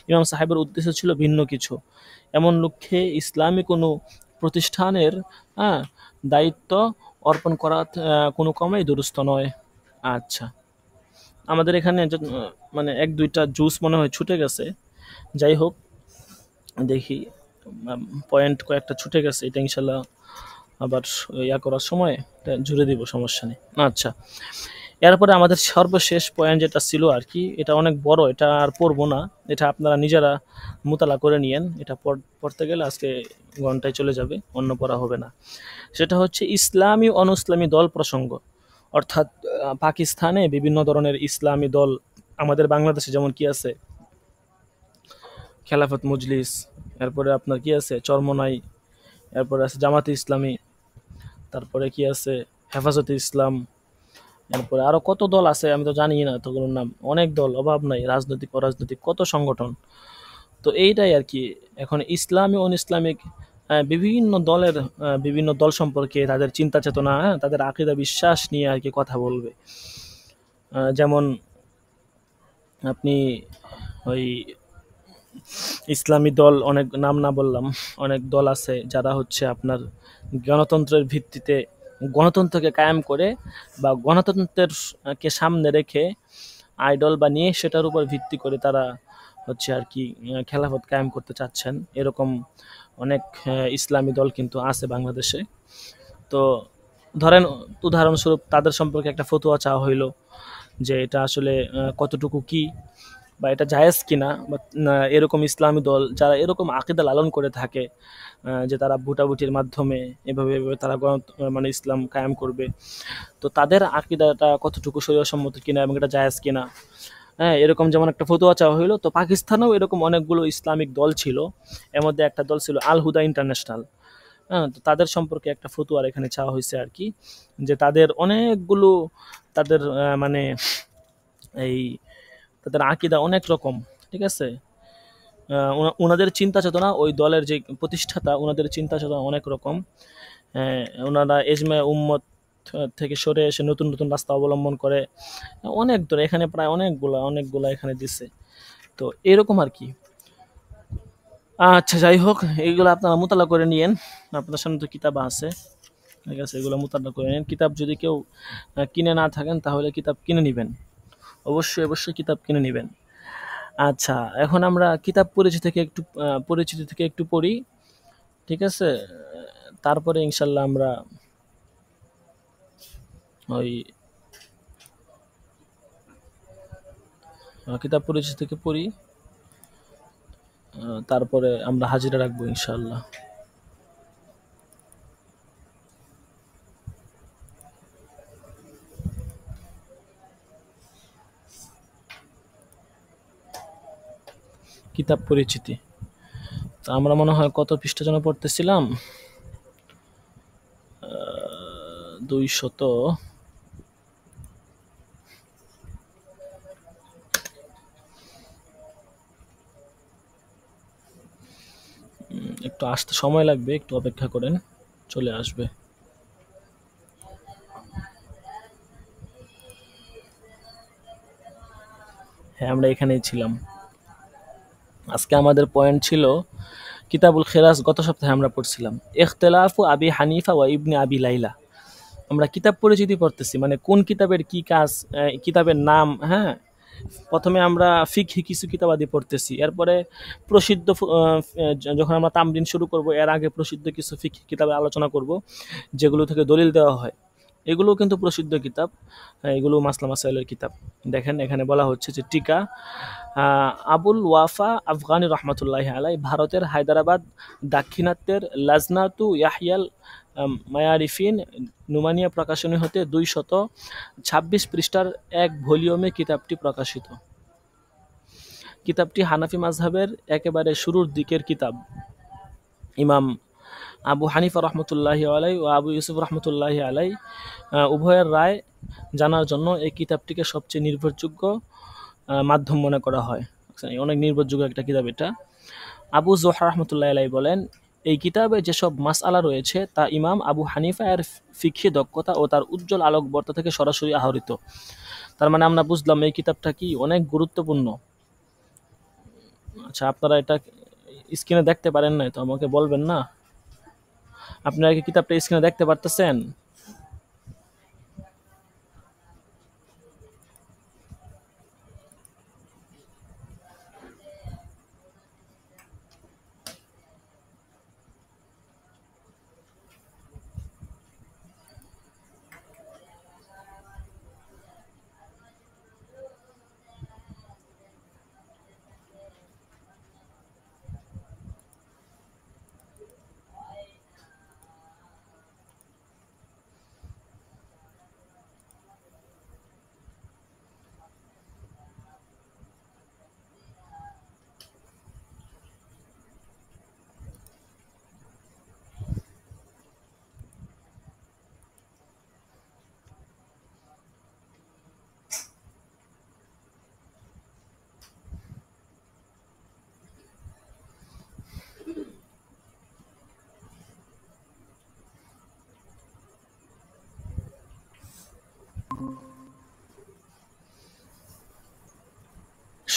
ইমাম সাহেবের উদ্দেশ্য ছিল ভিন্ন কিছু। এমন লক্ষ্যে ইসলামী কোনো প্রতিষ্ঠানের দায়িত্ব অর্পণ করা কোনো ক্রমেই দুরুস্ত নয়। আচ্ছা, আমাদের এখানে মানে 1-2টা জুস মনে হয় ছুটে গেছে। যাই হোক, দেখি পয়েন্ট কয়েকটা ছুটে গেছে, এটা ইনশাল্লাহ আবার করার সময় জুড়ে দিব, সমস্যা নেই। আচ্ছা, এরপরে আমাদের সর্বশেষ পয়েন্ট যেটা ছিল আর কি, এটা অনেক বড়, এটা আর পড়বো না, এটা আপনারা নিজেরা মোতালা করে নিয়েন, এটা পড়তে গেলে আজকে ঘন্টায় চলে যাবে, অন্য পড়া হবে না। সেটা হচ্ছে ইসলামী অনুসলামী দল প্রসঙ্গ, অর্থাৎ পাকিস্তানে বিভিন্ন ধরনের ইসলামী দল, আমাদের বাংলাদেশে যেমন কি আছে খেলাফত মজলিস, এরপরে আপনার কি আছে চরমনাই, এরপরে আছে জামাতে ইসলামী, তারপরে কি আছে হেফাজতে ইসলাম, এরপরে আরো কত দল আছে আমি তো জানি না তোগুলোর নাম, অনেক দল, অভাব নাই, রাজনৈতিক অরাজনৈতিক কত সংগঠন। তো এইটাই আর কি। এখন ইসলামী অন ইসলামিক বিভিন্ন দলের বিভিন্ন দল সম্পর্কে তাদের চিন্তা চেতনা, তাদের আকীদা বিশ্বাস নিয়ে আর কি কথা বলবে। যেমন আপনি ওই ইসলামী দল, অনেক নাম না বললাম, অনেক দল আছে যারা হচ্ছে আপনার গণতন্ত্রের ভিত্তিতে গণতন্ত্রকে কায়েম করে বা গণতন্ত্রের কে সামনে রেখে আইডল বানিয়ে সেটার উপর ভিত্তি করে তারা হচ্ছে আর কি খেলাফত কায়েম করতে চাচ্ছেন। এরকম অনেক ইসলামী দল কিন্তু আছে বাংলাদেশে। তো ধরেন উদাহরণস্বরূপ তাদের সম্পর্কে একটা ফতোয়া চাওয়া হইলো যে এটা আসলে কতটুকু কি বা এটা জায়েজ কিনা, বা এরকম ইসলামী দল যারা এরকম আকীদা লালন করে থাকে যে তারা ভোটাভুটির মাধ্যমে এভাবে এভাবে তারা মানে ইসলাম কায়েম করবে, তো তাদের আকীদাটা কতটুকু শরীয়তসম্মত কিনা এবং এটা জায়েজ কিনা, হ্যাঁ, এরকম যেমন একটা ফতোয়া চাওয়া হইলো। তো পাকিস্তানেও এরকম অনেকগুলো ইসলামিক দল ছিল, এর মধ্যে একটা দল ছিল আল হুদা ইন্টারন্যাশনাল। হ্যাঁ, তো তাদের সম্পর্কে একটা ফতোয়ার এখানে চাওয়া হয়েছে আর কি, যে তাদের অনেকগুলো, তাদের মানে এই তাদের আকীদা অনেক রকম, ঠিক আছে। ওনাদের চিন্তা চেতনা, ওই দলের যে প্রতিষ্ঠাতা ওনাদের চিন্তা চেতনা অনেক রকম। ওনারা এজমা উম্মত থেকে সরে এসে নতুন নতুন রাস্তা অবলম্বন করে, অনেক ধরে এখানে প্রায় অনেকগুলা এখানে দিছে। তো এরকম আর কি। আচ্ছা, যাই হোক, এইগুলো আপনারা মোতালা করে নিয়েন, আপনার সামনে তো কিতাব আছে, ঠিক আছে, এগুলো মোতালা করে নিন। কিতাব যদি কেউ কিনে না থাকেন তাহলে কিতাব কিনে নেবেন, অবশ্যই অবশ্যই কিতাব কিনে নেবেন। আচ্ছা, এখন আমরা কিতাব পরিচিতি থেকে একটু পড়ি, ঠিক আছে। তারপরে ইনশাল্লাহ আমরা ওই কিতাব পরিচিতি থেকে পড়ি, তারপরে আমরা হাজিরা রাখবো ইনশাল্লাহ। কিতাব পরিচিতি, তো আমরা মনে হয় কত পৃষ্ঠা যেন পড়তেছিলাম, 200, একটু আসতে সময় লাগবে, একটু অপেক্ষা করেন, চলে আসবে। হ্যাঁ, আমরা এখানেই ছিলাম। আজকে আমাদের পয়েন্ট ছিল কিতাবুল খেরাস, গত সপ্তাহে আমরা পড়ছিলাম ইখতিলাফু আবি হানিফা ওয়া ইবনে আবি লাইলা। আমরা কিতাব পরিচিতি পড়তেছি, মানে কোন কিতাবের কি কাজ, কিতাবের নাম, হ্যাঁ। প্রথমে আমরা ফিকহি কিছু কিতাবাদি পড়তেছি, এরপরে প্রসিদ্ধ যখন আমরা তামরিন শুরু করব এর আগে প্রসিদ্ধ কিছু ফিকহি কিতাবের আলোচনা করব যেগুলো থেকে দলিল দেওয়া হয়। এগুলো কিন্তু প্রসিদ্ধ কিতাব, এগুলো মাসলা মাসাইলের কিতাব। দেখেন এখানে বলা হচ্ছে যে টিকা আবুল ওয়াফা আফগানি রহমতুল্লাহ আলাই, ভারতের হায়দ্রাবাদ দাক্ষিণাত্যের লাজনাতু ইয়াহিয়াল মায়ারিফিন নুমানিয়া প্রকাশনী হতে 226 পৃষ্ঠার এক ভলিউমে কিতাবটি প্রকাশিত। কিতাবটি হানাফি মাযহাবের একেবারে শুরুর দিকের কিতাব। ইমাম আবু হানিফা রহমতুল্লাহি আলাই ও আবু ইউসুফ রহমতুল্লাহি আলাই উভয়ের রায় জানার জন্য এই কিতাবটিকে সবচেয়ে নির্ভরযোগ্য মাধ্যম মনে করা হয়। অনেক নির্ভরযোগ্য একটা কিতাব এটা। আবু জোহরা রহমতুল্লাহ আলাই বলেন, এই কিতাবে যেসব মাসআলা রয়েছে তা ইমাম আবু হানিফা এর ফিকহি দক্ষতা ও তার উজ্জ্বল আলোকবর্তা থেকে সরাসরি আহরিত। তার মানে আমরা বুঝলাম এই কিতাবটা কি অনেক গুরুত্বপূর্ণ। আচ্ছা, আপনারা এটা স্ক্রিনে দেখতে পারেন নাই তো আমাকে বলবেন না? আপনারা কি কিতাবটা স্ক্রিনে দেখতে পারতেছেন?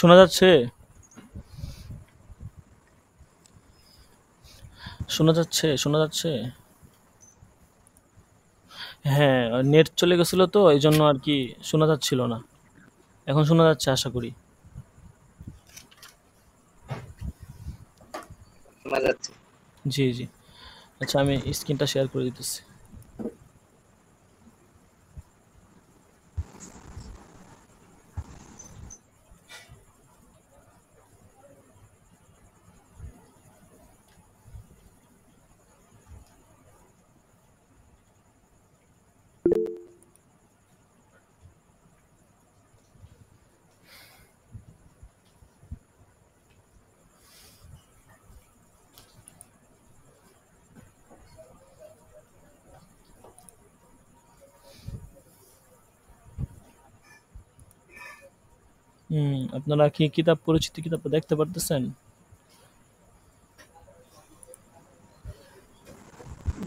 শোনা যাচ্ছে? শোনা যাচ্ছে? শোনা যাচ্ছে? হ্যাঁ, নেট চলে গেছিল তো এই জন্য আর কি শোনা যাচ্ছিল না। এখন শোনা যাচ্ছে আশা করি। শোনা যাচ্ছে। জি জি। আচ্ছা, আমি স্ক্রিনটা শেয়ার করে দিতেছি। আপনারা কি কিতাব পরিচিতি কিতাবটা দেখতে পারতেছেন?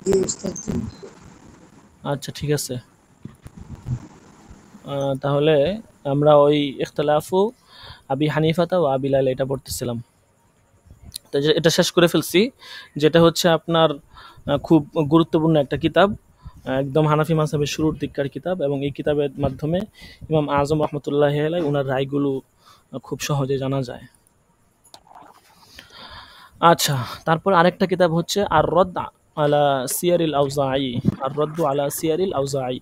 জি উস্তাদ জি। আচ্ছা, ঠিক আছে। তাহলে আমরা ওই ইখতিলাফু আবি হানিফাতা ও আবি লাইলা এটা পড়তেছিলাম। তো এটা শেষ করে ফেলছি, যেটা হচ্ছে আপনার খুব গুরুত্বপূর্ণ একটা কিতাব, একদম হানাফি মাযহাবের শুরুর দিককার কিতাব, এবং এই কিতাবের মাধ্যমে ইমাম আজম রহমতুল্লাহি আলাইহি ওনার রায়গুলো খুব সহজে জানা যায়। আচ্ছা, তারপর আরেকটা কিতাব হচ্ছে আর রদ আলা সিয়ারিল আউজাঈ, আর রদ্দু আলা সিয়ারিল আউজাঈ,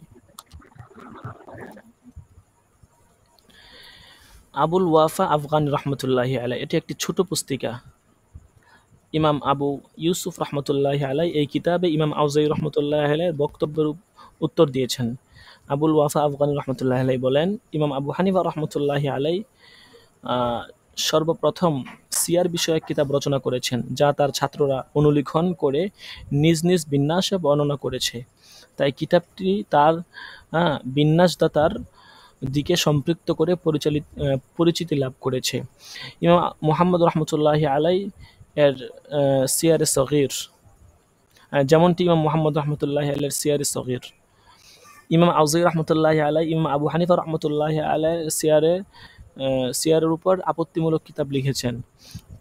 আবুল ওয়াফা আফগান রহমতুল্লাহি আলাই। এটি একটি ছোট পুস্তিকা। ইমাম আবু ইউসুফ রহমতুল্লাহি আলাই এই কিতাবে ইমাম আউজাঈ রহমতুল্লাহি আলাইয়ের বক্তব্যের উত্তর দিয়েছেন। আবুল ওয়াফা আফগানি রহমতুল্লাহি আলাই বলেন, ইমাম আবু হানিফা রহমতুল্লাহি আলাই সর্বপ্রথম সিয়ার বিষয়ক কিতাব রচনা করেছেন, যা তার ছাত্ররা অনুলিখন করে নিজ নিজ বিন্যাসে বর্ণনা করেছে। তাই কিতাবটি তার বিন্যাসদাতার দিকে সম্পৃক্ত করে পরিচিতি লাভ করেছে। ইমাম মুহাম্মদ রহমতুল্লাহি আলাই এর সিয়ারে সগীর, যেমনটি ইমাম মুহাম্মদ রহমতুল্লাহি আলাইয়ের সিয়ারে সগীর। ইমাম আউজাঈ রহমতুল্লাহি আলাই ইমাম আবু হানিফা রহমতুল্লাহি আলাইয়ের সিয়ারের উপর আপত্তিমূলক কিতাব লিখেছেন।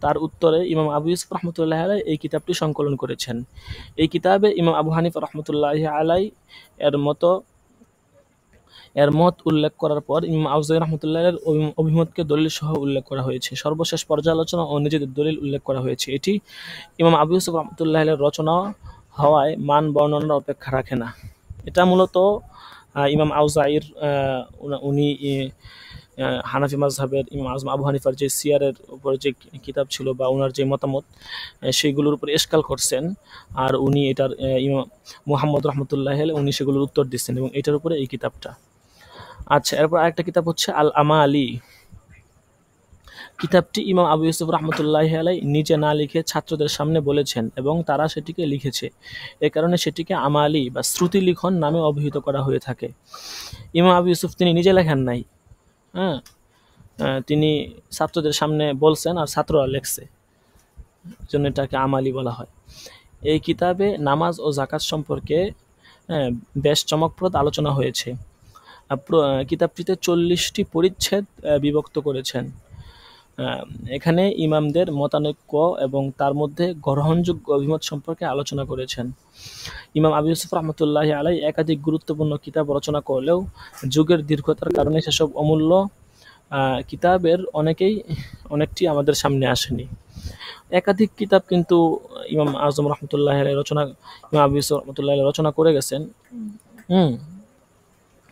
তার উত্তরে ইমাম আবু ইউসুফ রহমতুল্লাহি আলাই এই কিতাবটি সংকলন করেছেন। এই কিতাবে ইমাম আবু হানিফা রহমতুল্লাহি আলাই এর মত উল্লেখ করার পর ইমাম আউজাঈ রহমতুল্লাহের অভিমতকে দলিল সহ উল্লেখ করা হয়েছে। সর্বশেষ পর্যালোচনা ও নিজেদের দলিল উল্লেখ করা হয়েছে। এটি ইমাম আবু ইউসুফ রহমতুল্লাহের রচনা হওয়ায় মান বর্ণনার অপেক্ষা রাখে না। এটা মূলত ইমাম আউজাঈর উনি হানাফি মাযহাবের ইমাম আজম আবু হানিফার যে সিয়ারের উপর যে কিতাব ছিল বা ওনার যে মতামত সেইগুলোর উপর এশকাল করছেন, আর উনি এটার ইমাম মুহাম্মদ রহমতুল্লাহ উনি সেগুলোর উত্তর দিচ্ছেন, এবং এটার উপরে এই কিতাবটা। আচ্ছা, এরপর আরেকটা কিতাব হচ্ছে আল আমালি। কিতাবটি ইমাম আবু ইউসুফ রহমতুল্লাহি আলাই নিজে না লিখে ছাত্রদের সামনে বলেছেন এবং তারা সেটিকে লিখেছে। এ কারণে সেটিকে আমালি বা শ্রুতি লিখন নামে অভিহিত করা হয়ে থাকে। ইমাম আবু ইউসুফ তিনি নিজে লেখেন নাই, হ্যাঁ, তিনি ছাত্রদের সামনে বলছেন আর ছাত্ররা লেখছে, জন্য এটাকে আমালি বলা হয়। এই কিতাবে নামাজ ও যাকাত সম্পর্কে বেশ চমকপ্রদ আলোচনা হয়েছে। কিতাবটিতে 40টি পরিচ্ছেদ বিভক্ত করেছেন। এখানে ইমামদের মতানৈক্য এবং তার মধ্যে গ্রহণযোগ্য অভিমত সম্পর্কে আলোচনা করেছেন। ইমাম আবু ইউসুফ রহমতুল্লাহি আলাই একাধিক গুরুত্বপূর্ণ কিতাব রচনা করলেও যুগের দীর্ঘতার কারণে সেসব অমূল্য কিতাবের অনেকটি আমাদের সামনে আসেনি। একাধিক কিতাব কিন্তু ইমাম আজম রহমতুল্লাহ আলাই ইমাম আবু ইউসুফ রহমতুল্লাহ আলাই রচনা করে গেছেন,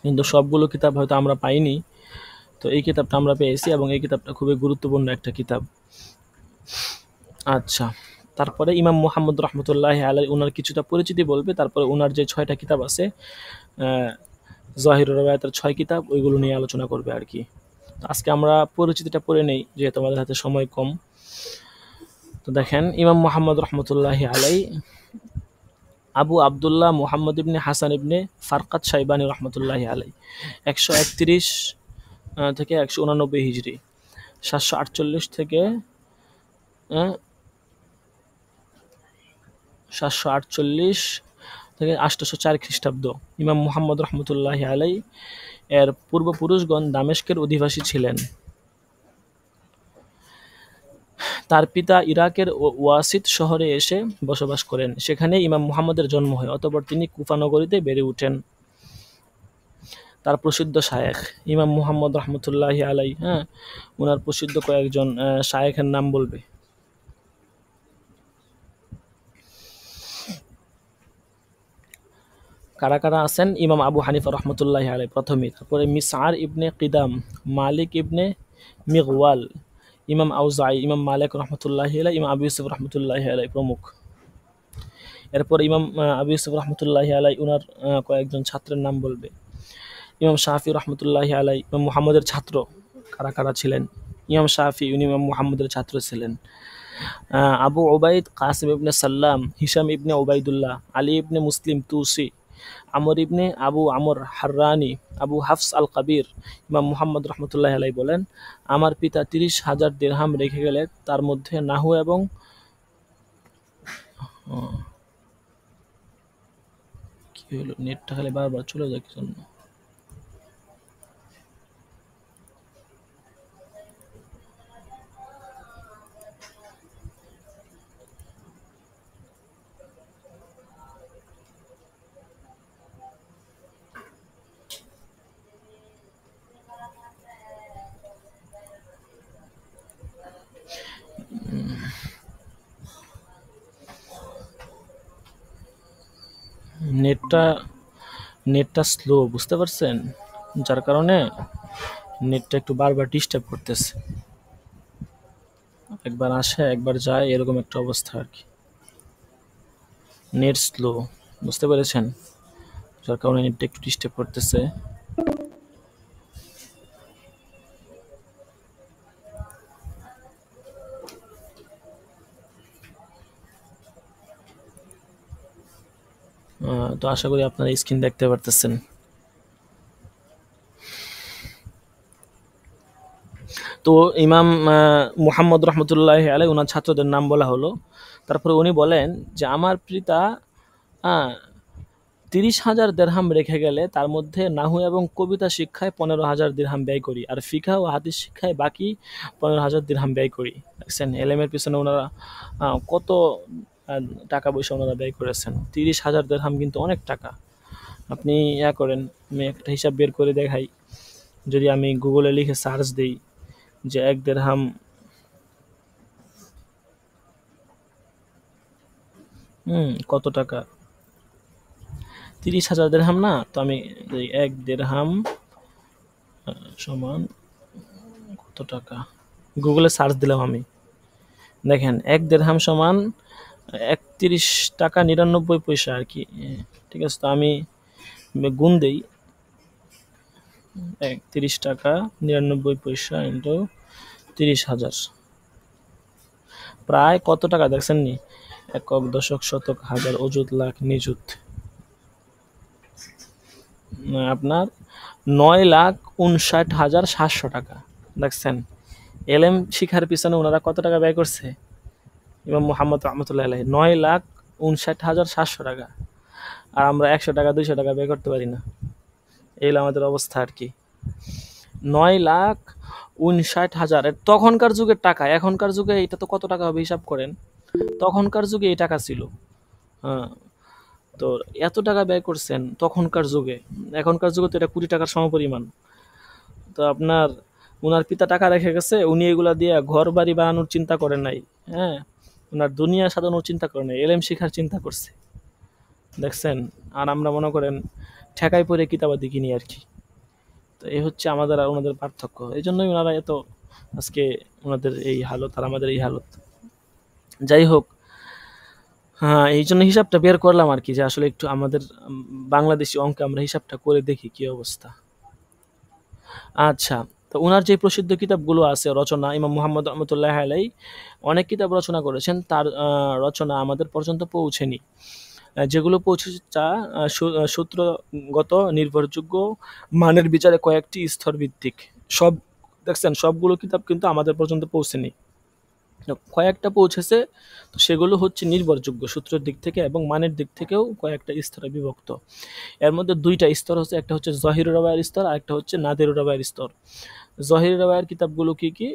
কিন্তু সবগুলো কিতাব হয়তো আমরা পাইনি। তো এই কিতাবটা আমরা পেয়েছি এবং এই কিতাবটা খুবই গুরুত্বপূর্ণ একটা কিতাব। আচ্ছা, তারপরে ইমাম মুহাম্মদ রহমতুল্লাহ আলাই ওনার কিছুটা পরিচিতি বলবে, তারপরে ওনার যে 6টা কিতাব আছে যাহিরুর রাওয়ায়াতের 6 কিতাব, ওইগুলো নিয়ে আলোচনা করবে আর কি। আজকে আমরা পরিচিতিটা পড়ে নেই, যেহেতু আমাদের হাতে সময় কম। তো দেখেন, ইমাম মুহাম্মদ রহমতুল্লাহ আলাই আবু আবদুল্লাহ মুহাম্মদ ইবনে হাসান ইবনে ফারকাত শাইবানী রহমতুল্লাহ আলাই 131 থেকে 189 হিজরি, 748 থেকে 804 খ্রিস্টাব্দ। ইমাম মুহাম্মদ রহমতুল্লাহ আলাই এর পূর্বপুরুষগণ দামেস্কের অধিবাসী ছিলেন। তার পিতা ইরাকের ওয়াসিত শহরে এসে বসবাস করেন। সেখানে ইমাম মুহাম্মদের জন্ম হয়। অতঃপর তিনি কুফা নগরীতে বেড়ে ওঠেন। তার প্রসিদ্ধ শায়েখ ইমাম মুহাম্মদ রহমতুল্লাহি আলাই, হ্যাঁ, ওনার প্রসিদ্ধ কয়েকজন শায়েখের নাম বলবে। কারা কারা আছেন? ইমাম আবু হানিফা রহমতুল্লাহি আলাই প্রথমে, তারপরে মিসআর ইবনে কিদাম, মালিক ইবনে মিগওয়াল, ইমাম আউজাই, ইমাম মালিক রহমতুল্লাহি আলাই, ইমাম আবু ইউসুফ রহমতুল্লাহি আলাই প্রমুখ। এরপর ইমাম আবু ইউসুফ রহমতুল্লাহি আলাই ওনার কয়েকজন ছাত্রের নাম বলবে। ইমাম শাফি রহমতুল্লাহি আলাই, ইমাম মুহাম্মদের ছাত্র কারা কারা ছিলেন? ইমাম শাফি উনি ইমাম মুহাম্মদের ছাত্র ছিলেন। আবু ওবাইদ কাসিম ইবনে সাল্লাম, হিশাম ইবনে ওবাইদুল্লাহ, আলী ইবনে মুসলিম তুসি, আমর ইবনে আবু আমর হাররানি, আবু হাফস আল কাবির। ইমাম মুহাম্মদ রহমতুল্লাহ আলাই বলেন, আমার পিতা 30,000 দিরহাম রেখে গেলে তার মধ্যে নাহু এবং কি হলো, নেটটা খালি বারবার চলে যায় কি জন্য? নেটটা নেটটা স্লো, বুঝতে পারছেন? যার কারণে নেটটা একটু বারবার ডিস্টার্ব করতেছে, একবার আসে একবার যায়, এরকম একটা অবস্থা আর কি। নেট স্লো, বুঝতে পেরেছেন? যার কারণে নেটটা একটু ডিস্টার্ব করতেছে। তো আশা করি আপনারা স্ক্রিন দেখতে পারতেছেন। তো ইমাম মুহাম্মদ রহমতুল্লাহ আলাই ওনার ছাত্রদের নাম বলা হলো। তারপরে উনি বলেন যে আমার পিতা 30,000 দিরহাম রেখে গেলে তার মধ্যে নাহু এবং কবিতা শিক্ষায় 15,000 দিরহাম ব্যয় করি, আর ফিকহ ও হাদিস শিক্ষায় বাকি 15,000 দিরহাম ব্যয় করি। দেখছেন এলেমের পিছনে ওনারা কত টাকা পয়সা ওনারা ব্যয় করেছেন। 30,000 দিরহাম কিন্তু অনেক টাকা। আপনি ইয়া করেন, আমি একটা হিসাব বের করে দেখাই। যদি আমি গুগলে লিখে সার্চ দিই যে 1 দিরহাম কত টাকা, 30,000 দিরহাম না, তো আমি 1 দিরহাম সমান কত টাকা গুগলে সার্চ দিলাম আমি। দেখেন 1 দিরহাম সমান 31 টাকা 99 পয়সা আর কি। ঠিক আছে, তো আমি গুণ দেই 31 টাকা 99 পয়সা ইন্টু 30,000, প্রায় কত টাকা দেখছেন নি? একক, দশক, শতক, হাজার, অযুত, লাখ, নিযুত, আপনার 9,59,700 টাকা। দেখছেন এলএম শিখার পিছনে ওনারা কত টাকা ব্যয় করছে? ইমাম মুহাম্মদ রহমতুল্লাহ আলাইহি 9,59,700 টাকা। আর আমরা 100 টাকা 200 টাকা ব্যয় করতে পারি না। এই আমাদের অবস্থা আর কি। 9,59,000 তখনকার যুগের টাকা, এখনকার যুগে এটা তো কত টাকা হবে হিসাব করেন। তখনকার যুগে এই টাকা ছিল, হ্যাঁ। তো এত টাকা ব্যয় করছেন তখনকার যুগে, এখনকার যুগে তো এটা 20 টাকার সমপরিমাণ। তো আপনার ওনার পিতা টাকা রেখে গেছে, উনি এগুলা দিয়ে ঘর বাড়ি বানানোর চিন্তা করেন নাই, হ্যাঁ, ওনার দুনিয়া সাজানোর চিন্তা করেন নাই, এলেম শিখার চিন্তা করছে। দেখছেন, আর আমরা মনে করেন ঠেকাই পরে কিতাবাদি কিনি আর কি। তো এই হচ্ছে আমাদের আর ওনাদের পার্থক্য। এই জন্যই ওনারা এত আজকে ওনাদের এই হালত আর আমাদের এই হালত। যাই হোক, হ্যাঁ, এই জন্য হিসাবটা বের করলাম আর কি, যে আসলে একটু আমাদের বাংলাদেশি অঙ্কে আমরা হিসাবটা করে দেখি কি অবস্থা। আচ্ছা, তো ওনার যে প্রসিদ্ধ কিতাবগুলো আছে রচনা, ইমাম মুহাম্মদ রহমতুল্লাহ আলাই অনেক কিতাব রচনা করেছেন, তার রচনা আমাদের পর্যন্ত পৌঁছেনি। যেগুলো পৌঁছেছে তা সূত্রগত, নির্ভরযোগ্য, মানের বিচারে কয়েকটি স্তর ভিত্তিক। সব দেখছেন, সবগুলো কিতাব কিন্তু আমাদের পর্যন্ত পৌঁছেনি, কয়েকটা পৌঁছেছে। তো সেগুলো হচ্ছে নির্ভরযোগ্য সূত্রের দিক থেকে এবং মানের দিক থেকেও কয়েকটা স্তরে বিভক্ত। এর মধ্যে 2টা স্তর হচ্ছে, একটা হচ্ছে জহিরুর রাওয়ায়ের স্তর আর একটা হচ্ছে নাদিরুর রাওয়ায়ের স্তর। জহিরুর রাওয়ায়ের কিতাবগুলো কি কি?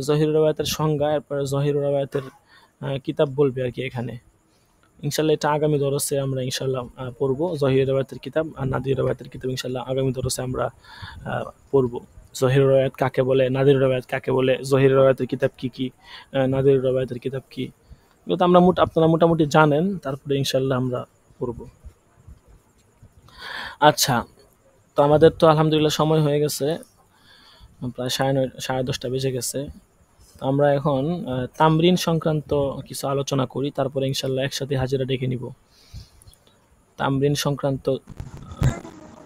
জহির রাওয়ায়াতের সংজ্ঞা, এরপরে জহির রাওয়ায়াতের কিতাব বলবে আর কি এখানে। ইনশাল্লাহ এটা আগামী দরসে আমরা ইনশাল্লাহ পড়বো। জহির রাওয়ায়াতের কিতাব আর নাদির রাওয়ায়াতের কিতাব ইনশাল্লাহ আগামী দরসে আমরা পড়বো। জহির রাওয়ায়াত কাকে বলে, নাদির রাওয়ায়াত কাকে বলে, জহির রাওয়ায়াতের কিতাব কি কি, নাদির রাওয়ায়াতের কিতাব কি, এগুলো তো আপনারা মোটামুটি জানেন। তারপরে ইনশাল্লাহ আমরা পড়বো। আচ্ছা, তো আমাদের তো আলহামদুলিল্লাহ সময় হয়ে গেছে, প্রায় 10:30 বেজে গেছে। তো আমরা এখন তামরিন সংক্রান্ত কিছু আলোচনা করি, তারপরে ইনশাল্লাহ একসাথে হাজিরা ডেকে নিব। তামরিন সংক্রান্ত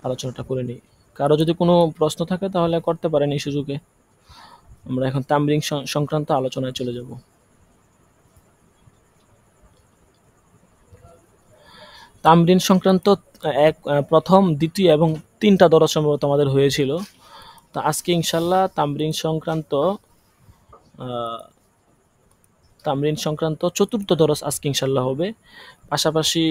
আলোচনাটা করে নিই। কারো যদি কোনো প্রশ্ন থাকে তাহলে করতে পারেন এই সুযোগে। আমরা এখন তামরিন সংক্রান্ত আলোচনায় চলে যাব। তামরিন সংক্রান্ত প্রথম, দ্বিতীয় এবং 3টা দরস সম্ভবত আমাদের হয়েছিল। তো আজকে ইনশাল্লাহ তামরিন সংক্রান্ত 4র্থ দরস আজকে ইনশাল্লাহ হবে। পাশাপাশি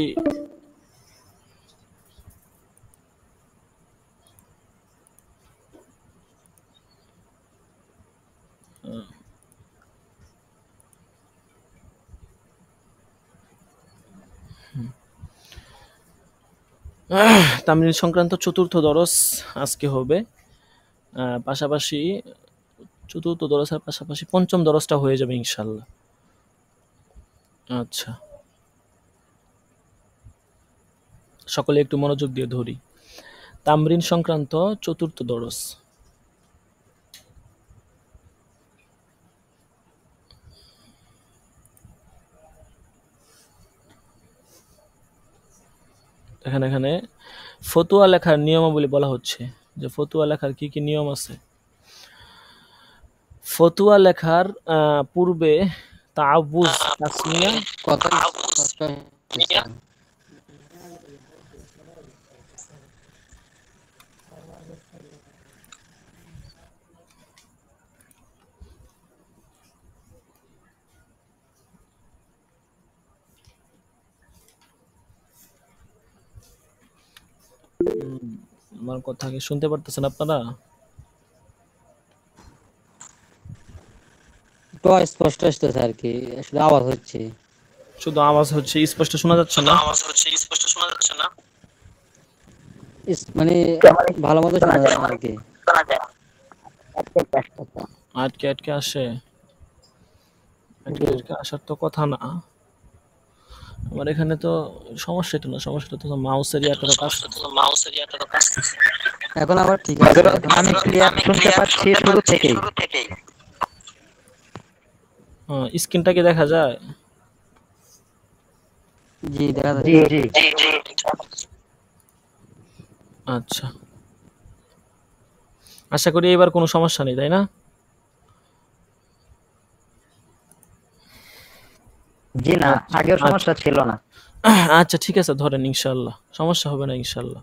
তামরিন সংক্রান্ত 4র্থ দরস আজকে হবে। পাশাপাশি 4র্থ দরসের পাশাপাশি 5ম দরসটা হয়ে যাবে ইনশাল্লাহ। আচ্ছা, সকলে একটু মনোযোগ দিয়ে ধরি। তামরিন সংক্রান্ত 4র্থ দরস। এখানে ফতুয়া লেখার নিয়মাবলী বলা হচ্ছে, যে ফতুয়া লেখার কি কি নিয়ম আছে। ফতুয়া লেখার পূর্বে তাআউযুজ, তাসমিয়া, কথা স্পষ্ট হচ্ছে না। আমার কথা কি শুনতে পারতেছেন আপনারা? একটু স্পষ্ট আসতেছে আর কি, আসলে আওয়াজ হচ্ছে। শুধু আওয়াজ হচ্ছে, স্পষ্ট শোনা যাচ্ছে না? মানে ভালো মতো শোনা যায় না আর কি। আটকে আটকে আসে। আটকে আটকে আসার তো কথা না। আমার এখানে তো সমস্যাটা না, সমস্যাটা তো মাউসের ইয়াটার কাজ। এখন আবার ঠিক আছে, এখন আমি ক্লিয়ার শুনতে পাচ্ছি শুরু থেকেই। স্ক্রিনটা কি দেখা যায়? জি দেখা যাচ্ছে। আচ্ছা, আশা করি এবার কোনো সমস্যা নেই, তাই না? জি না, আগেও সমস্যা ছিল না। আচ্ছা ঠিক আছে, ধরেন ইনশাল্লাহ সমস্যা হবে না ইনশাল্লাহ।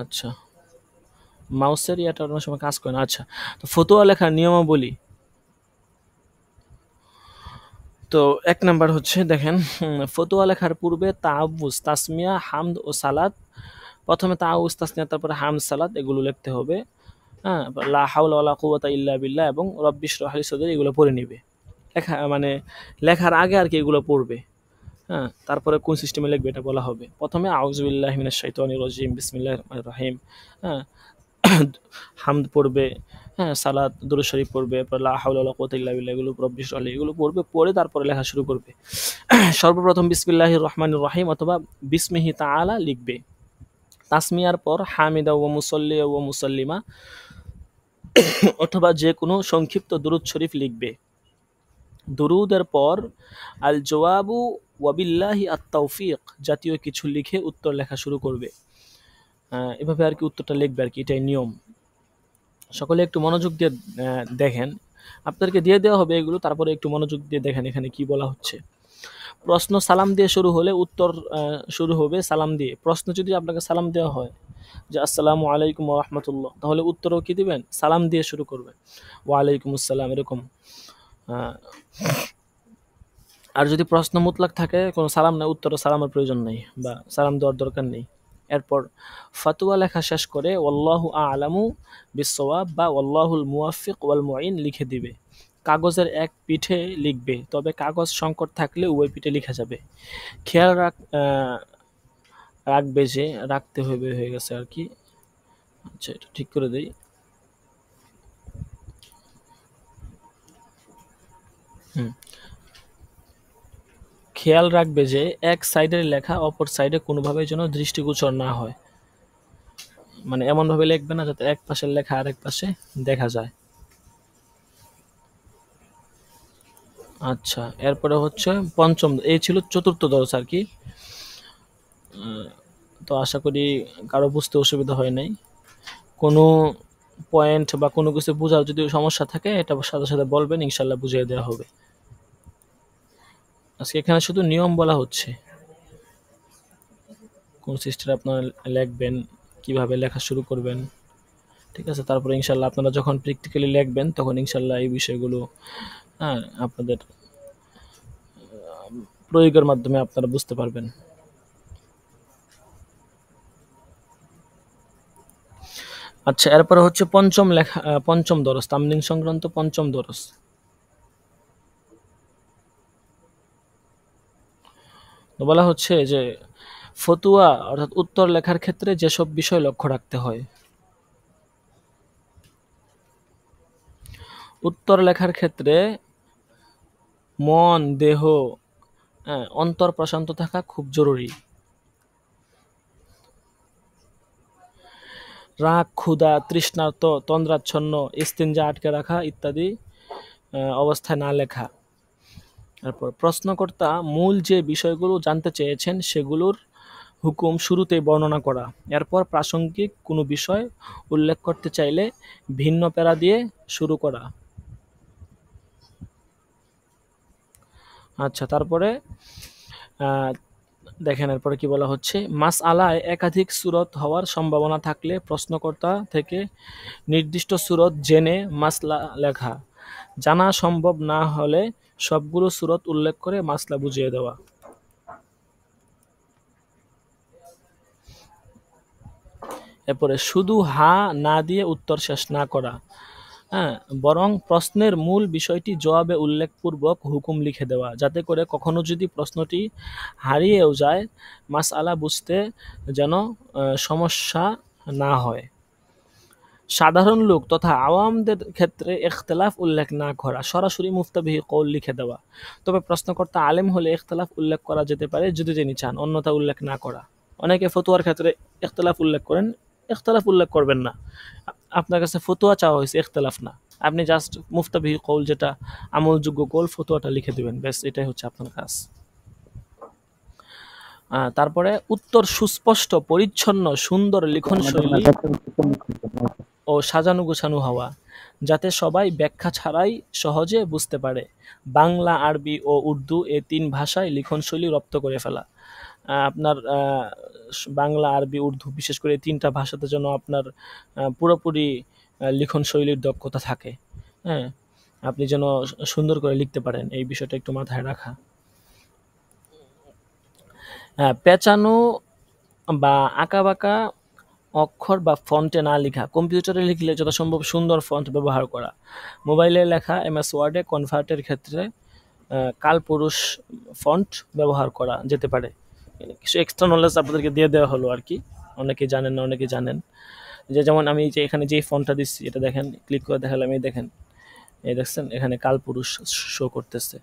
আচ্ছা, মাউসের ইয়াটা অনেক সময় কাজ করে না। আচ্ছা, তো ফতোয়া লেখার নিয়মাবলী। তো 1 নাম্বার হচ্ছে দেখেন, ফতোয়া লেখার পূর্বে তাআউযুজ, তাসমিয়া, হামদ ও সালাত। প্রথমে তাআউযুজ, তাসমিয়া, তারপরে হামদ, সালাত এগুলো লিখতে হবে। হ্যাঁ, লা হাওলা ওয়ালা কুওয়াতা ইল্লা বিল্লাহ এবং রব্বি ইশরাহ লি সাদরি এগুলো পড়ে নিবে। মানে লেখার আগে আর কি এগুলো পড়বে। হ্যাঁ, তারপরে কোন সিস্টেমে লিখবে এটা বলা হবে। প্রথমে আউযু বিল্লাহি মিনাশ শাইতানির রাজিম, বিসমিল্লাহির রহমানির রহিম। হ্যাঁ, হামদ পড়বে, হ্যাঁ, সালাত, দুরূদ শরীফ পড়বে, এরপর লা হাওলা ওয়ালা কুওয়াতা ইল্লা বিল্লাহ এগুলো, রব্বি ইশরাহ লি এগুলো পড়বে, পড়ে তারপরে লেখা শুরু করবে। সর্বপ্রথম বিসমিল্লাহির রহমানির রহিম অথবা বিসমিহি তাআলা লিখবে। তাসমিয়ার পর হামিদা ওয়া মুসাল্লি ওয়া মুসাল্লিমা অথবা যে কোনো সংক্ষিপ্ত দুরূদ শরীফ লিখবে। দুরুদের পর আল জওয়াবু ওয়াবিল্লাহি আত-তাওফিক জাতীয় কিছু লিখে উত্তর লেখা শুরু করবে। এভাবে আর কি উত্তরটা লিখবে আর কি, এটাই নিয়ম। সকলে একটু মনোযোগ দিয়ে দেখেন, আপনাদেরকে দিয়ে দেওয়া হবে এগুলো, তারপরে একটু মনোযোগ দিয়ে দেখেন এখানে কি বলা হচ্ছে। প্রশ্ন সালাম দিয়ে শুরু হলে উত্তর শুরু হবে সালাম দিয়ে। প্রশ্ন যদি আপনাকে সালাম দেওয়া হয় যে আসসালামু আলাইকুম ওয়া রাহমাতুল্লাহ, তাহলে উত্তরও কি দিবেন? সালাম দিয়ে শুরু করবেন, ওয়ালাইকুম আসসালাম এরকম। আর যদি প্রশ্ন মুতলাক থাকে, কোনো সালাম নাই, উত্তরও সালামের প্রয়োজন নেই বা সালাম দেওয়ার দরকার নেই। এরপর ফতোয়া লেখা শেষ করে ওয়াল্লাহু আ'লামু বিস-সওয়াব বা ওয়াল্লাহুল মুওয়াফফিক ওয়াল মুঈন লিখে দিবে। কাগজের এক পিঠে লিখবে, তবে কাগজ সংকট থাকলে উভয় পিঠে লিখা যাবে। খেয়াল রাখবে যে রাখতে হবে হয়ে গেছে আর কি। আচ্ছা, এটা ঠিক করে দেই। খেয়াল রাখবে যে এক সাইডের লেখা অপর সাইডে কোনোভাবে যেন দৃষ্টিগোচর না হয়, মানে এমনভাবে লিখবে না যাতে এক পাশের লেখা আরেক পাশে দেখা যায়। আচ্ছা, এরপরে হচ্ছে পঞ্চম, এই ছিল চতুর্থ দরস আর কি। তো আশা করি কারো বুঝতে অসুবিধা হয় নাই। কোনো পয়েন্ট বা কোনো কিছু বোঝার যদি সমস্যা থাকে এটা সাথে সাথে বলবেন, ইনশাল্লাহ বুঝিয়ে দেওয়া হবে। আজকে এখানে শুধু নিয়ম বলা হচ্ছে, কোন সিস্টেমে আপনারা লিখবেন, কিভাবে লেখা শুরু করবেন, ঠিক আছে। তারপরে ইনশাল্লাহ আপনারা যখন প্র্যাকটিক্যালি লিখবেন তখন ইনশাল্লাহ এই বিষয়গুলো আপনাদের প্রয়োগের মাধ্যমে আপনারা বুঝতে পারবেন। আচ্ছা, এরপরে হচ্ছে পঞ্চম দরস, তামদিন সংক্রান্ত পঞ্চম দরস। তো বলা হচ্ছে যে ফতুয়া অর্থাৎ উত্তর লেখার ক্ষেত্রে যেসব বিষয় লক্ষ্য রাখতে হয়। উত্তর লেখার ক্ষেত্রে মন, দেহ, অন্তর প্রশান্ত থাকা খুব জরুরি। রাগ, ক্ষুধা, তৃষ্ণার্ত, তন্দ্রাচ্ছন্ন, ইস্তিনজা আটকে রাখা ইত্যাদি অবস্থায় না লেখা। তারপর প্রশ্নকর্তা মূল যে বিষয়গুলো জানতে চেয়েছেন সেগুলোর হুকুম শুরুতেই বর্ণনা করা। এরপর প্রাসঙ্গিক কোনো বিষয় উল্লেখ করতে চাইলে ভিন্ন প্যারা দিয়ে শুরু করা। আচ্ছা, তারপরে দেখেন এরপরে কি বলা হচ্ছে, মাসআলায় একাধিক সূরত হওয়ার সম্ভাবনা থাকলে প্রশ্নকর্তা থেকে নির্দিষ্ট সূরত জেনে মাসলা লেখা। জানা সম্ভব না হলে সবগুলো সূরত উল্লেখ করে মাসলা বুঝিয়ে দেওয়া। এরপরে শুধু হা না দিয়ে উত্তর শেষ না করা, বরং প্রশ্নের মূল বিষয়টি জবাবে উল্লেখপূর্বক হুকুম লিখে দেওয়া, যাতে করে কখনো যদি প্রশ্নটি হারিয়েও যায় মাসআলা বুঝতে যেন সমস্যা না হয়। সাধারণ লোক তথা আওয়ামদের ক্ষেত্রে ইখতিলাফ উল্লেখ না করা, সরাসরি মুফতাবিহি কওল লিখে দেওয়া। তবে প্রশ্নকর্তা আলেম হলে ইখতিলাফ উল্লেখ করা যেতে পারে যদি তিনি চান, অন্যথা উল্লেখ না করা। অনেকে ফতোয়ার ক্ষেত্রে ইখতিলাফ উল্লেখ করেন, ইখতিলাফ উল্লেখ করবেন না। আপনার কাছে ফতোয়া চাওয়া হয়েছে, ইখতিলাফ না, আপনি জাস্ট মুফতাবিহি কওল যেটা আমলযোগ্য কওল ফতোয়াটা লিখে দিবেন, ব্যাস এটাই হচ্ছে আপনার কাজ। তারপরে উত্তর সুস্পষ্ট, পরিচ্ছন্ন, সুন্দর লিখন শৈলী ও সাজানো গোছানো হওয়া, যাতে সবাই ব্যাখ্যা ছাড়াই সহজে বুঝতে পারে। বাংলা, আরবি ও উর্দু এই তিন ভাষায় লিখনশৈলী রপ্ত করে ফেলা। আপনার বাংলা, আরবি, উর্দু বিশেষ করে এই তিনটা ভাষাতে যেন আপনার পুরোপুরি লিখনশৈলীর দক্ষতা থাকে, হ্যাঁ, আপনি যেন সুন্দর করে লিখতে পারেন, এই বিষয়টা একটু মাথায় রাখা। পেঁচানো বা আঁকাবাঁকা অক্ষর বা ফন্টে না লেখা, কম্পিউটারে লিখলে যথাসম্ভব সুন্দর ফন্ট ব্যবহার করা। মোবাইলে লেখা এমএস ওয়ার্ডে কনভার্টের ক্ষেত্রে কালপুরুষ ফন্ট ব্যবহার করা যেতে পারে। কিছু এক্সট্রা নলেজ আপনাদেরকে দিয়ে দেওয়া হলো আর কি, অনেকে জানেন না, অনেকে জানেন। যেমন আমি যে এখানে যেই ফন্টটা দিচ্ছি এটা দেখেন, ক্লিক করে দেখালাম, এই দেখেন, এই দেখছেন এখানে কালপুরুষ শো করতেছে,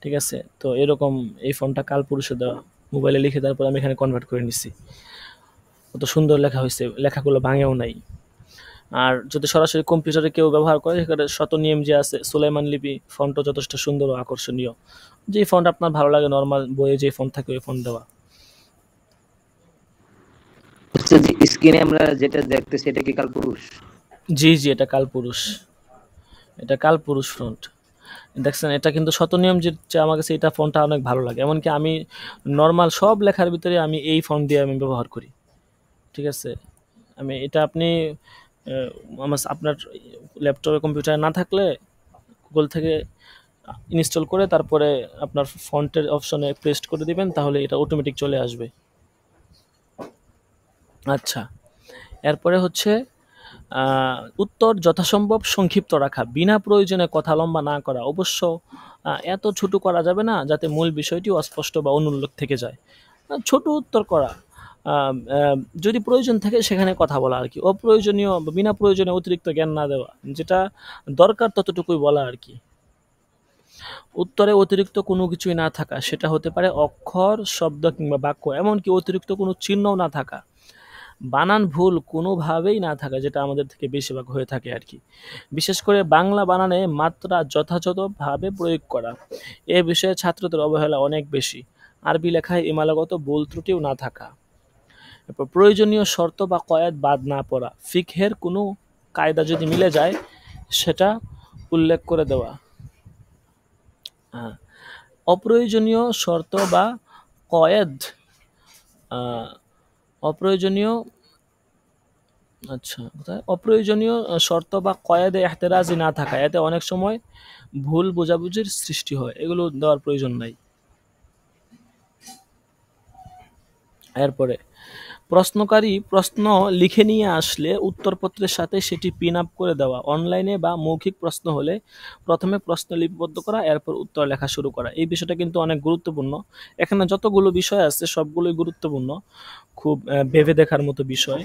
ঠিক আছে। তো এরকম এই ফন্টটা কালপুরুষে দেওয়া, মোবাইলে লিখে তারপর আমি এখানে কনভার্ট করে নিচ্ছি। কত সুন্দর লেখা হয়েছে, লেখাগুলো ভাঙেও নাই। আর যদি সরাসরি কম্পিউটারে কেউ ব্যবহার করে সেখানে শত নিয়ম যে আছে, সুলাইমান লিপি ফন্টও যথেষ্ট সুন্দর ও আকর্ষণীয়। যে ফন্ট আপনার ভালো লাগে, নর্মাল বইয়ে যে ফন্ট থাকে ওই ফন্ট দেওয়া। স্ক্রিনে আমরা যেটা দেখতেছি এটা কি কালপুরুষ? জি জি, এটা কালপুরুষ, এটা কালপুরুষ ফন্ট। দেখছেন, এটা কিন্তু শত নিয়ম যে আমার কাছে এটা ফন্টটা অনেক ভালো লাগে। এমনকি আমি নর্মাল সব লেখার ভিতরে আমি এই ফন্ট দিয়ে আমি ব্যবহার করি, ঠিক আছে। আমি এটা আপনি আপনার ল্যাপটপে কম্পিউটারে না থাকলে গুগল থেকে ইনস্টল করে তারপরে আপনার ফন্টের অপশনে পেস্ট করে দিবেন, তাহলে এটা অটোমেটিক চলে আসবে। আচ্ছা, এরপরে হচ্ছে উত্তর যথাসম্ভব সংক্ষিপ্ত রাখা, বিনা প্রয়োজনে কথা লম্বা না করা। অবশ্য এত ছোট করা যাবে না যাতে মূল বিষয়টি অস্পষ্ট বা অনুল্লেখ থেকে যায়। ছোট উত্তর করা, আহ, আহ, যদি প্রয়োজন থাকে সেখানে কথা বলা আর কি, অপ্রয়োজনীয় বা বিনা প্রয়োজনে অতিরিক্ত জ্ঞান না দেওয়া, যেটা দরকার ততটুকুই বলা আর কি। উত্তরে অতিরিক্ত কোনো কিছুই না থাকা, সেটা হতে পারে অক্ষর, শব্দ কিংবা বাক্য, এমনকি অতিরিক্ত কোনো চিহ্নও না থাকা। বানান ভুল কোনোভাবেই না থাকা, যেটা আমাদের থেকে বেশিরভাগ হয়ে থাকে আর কি। বিশেষ করে বাংলা বানানে মাত্রা যথাযথভাবে প্রয়োগ করা, এ বিষয়ে ছাত্রদের অবহেলা অনেক বেশি। আরবি লেখায় ইমালাগত ভুল ত্রুটিও না থাকা। এরপর প্রয়োজনীয় শর্ত বা কয়েদ বাদ না পড়া, ফিকহের কোনো কায়দা যদি মিলে যায় সেটা উল্লেখ করে দেওয়া। হ্যাঁ, অপ্রয়োজনীয় শর্ত বা কয়েদ, আহ, অপ্রয়োজনীয়, আচ্ছা কোথায়, অপ্রয়োজনীয় শর্ত বা কয়েদে এহতেরাজি না থাকা, এতে অনেক সময় ভুল বোঝাবুঝির সৃষ্টি হয়, এগুলো দেওয়ার প্রয়োজন নাই। এরপরে প্রশ্নকারী প্রশ্ন লিখে নিয়ে আসলে উত্তরপত্রের সাথে সেটি পিন আপ করে দেওয়া। অনলাইনে বা মৌখিক প্রশ্ন হলে প্রথমে প্রশ্ন লিপিবদ্ধ করা, এরপর উত্তর লেখা শুরু করা। এই বিষয়টা কিন্তু অনেক গুরুত্বপূর্ণ। এখানে যতগুলো বিষয় আছে সবগুলোই গুরুত্বপূর্ণ, খুব ভেবে দেখার মতো বিষয়।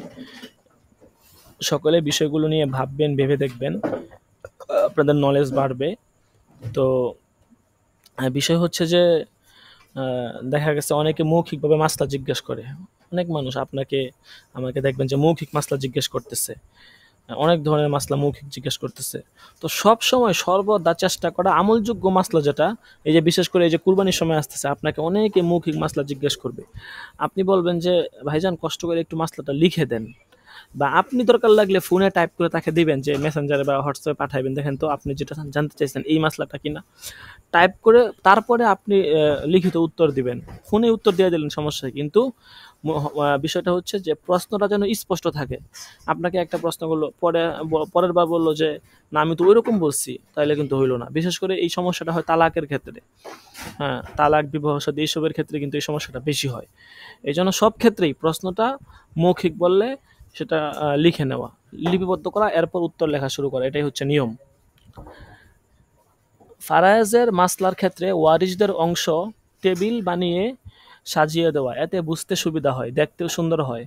সকলে বিষয়গুলো নিয়ে ভাববেন, ভেবে দেখবেন, আপনাদের নলেজ বাড়বে। তো বিষয় হচ্ছে যে দেখা গেছে অনেকে মৌখিকভাবে মাসলা জিজ্ঞেস করে। অনেক মানুষ আপনাকে আমাকে দেখবেন যে মৌখিক মাসলা জিজ্ঞেস করতেছে, অনেক ধরনের মাসলা মৌখিক জিজ্ঞেস করতেছে। তো সব সময় সর্বদা চেষ্টা করা আমলযোগ্য মাসলা, যেটা এই যে বিশেষ করে এই যে কুরবানির সময় আসতেছে, আপনাকে অনেকে মৌখিক মাসলা জিজ্ঞেস করবে। আপনি বলবেন যে ভাইজান কষ্ট করে একটু মাসলাটা লিখে দেন, বা আপনি দরকার লাগলে ফোনে টাইপ করে তাকে দিবেন, যে মেসেঞ্জারে বা হোয়াটসঅ্যাপে পাঠাবেন, দেখেন তো আপনি যেটা জানতে চাইছেন এই মাসলাটা কিনা, টাইপ করে তারপরে আপনি লিখিত উত্তর দিবেন। ফোনে উত্তর দিয়ে দিলেন, সমস্যা নেই, কিন্তু বিষয়টা হচ্ছে যে প্রশ্নটা যেন স্পষ্ট থাকে। আপনাকে একটা প্রশ্ন করলো, পরের বার বললো যে না আমি তো ওইরকম বলছি, তাইলে কিন্তু হইলো না। বিশেষ করে এই সমস্যাটা হয় তালাকের ক্ষেত্রে। হ্যাঁ, তালাক, বিবাহ সাথী এইসবের ক্ষেত্রে কিন্তু এই সমস্যাটা বেশি হয়। এই জন্য সব ক্ষেত্রেই প্রশ্নটা মৌখিক বললে সেটা লিখে নেওয়া, লিপিবদ্ধ করা, এরপর উত্তর লেখা শুরু করা, এটাই হচ্ছে নিয়ম। ফারায়েজের মাসলার ক্ষেত্রে ওয়ারিশদের অংশ টেবিল বানিয়ে সাজিয়ে দেওয়া, এতে বুঝতে সুবিধা হয়, দেখতেও সুন্দর হয়।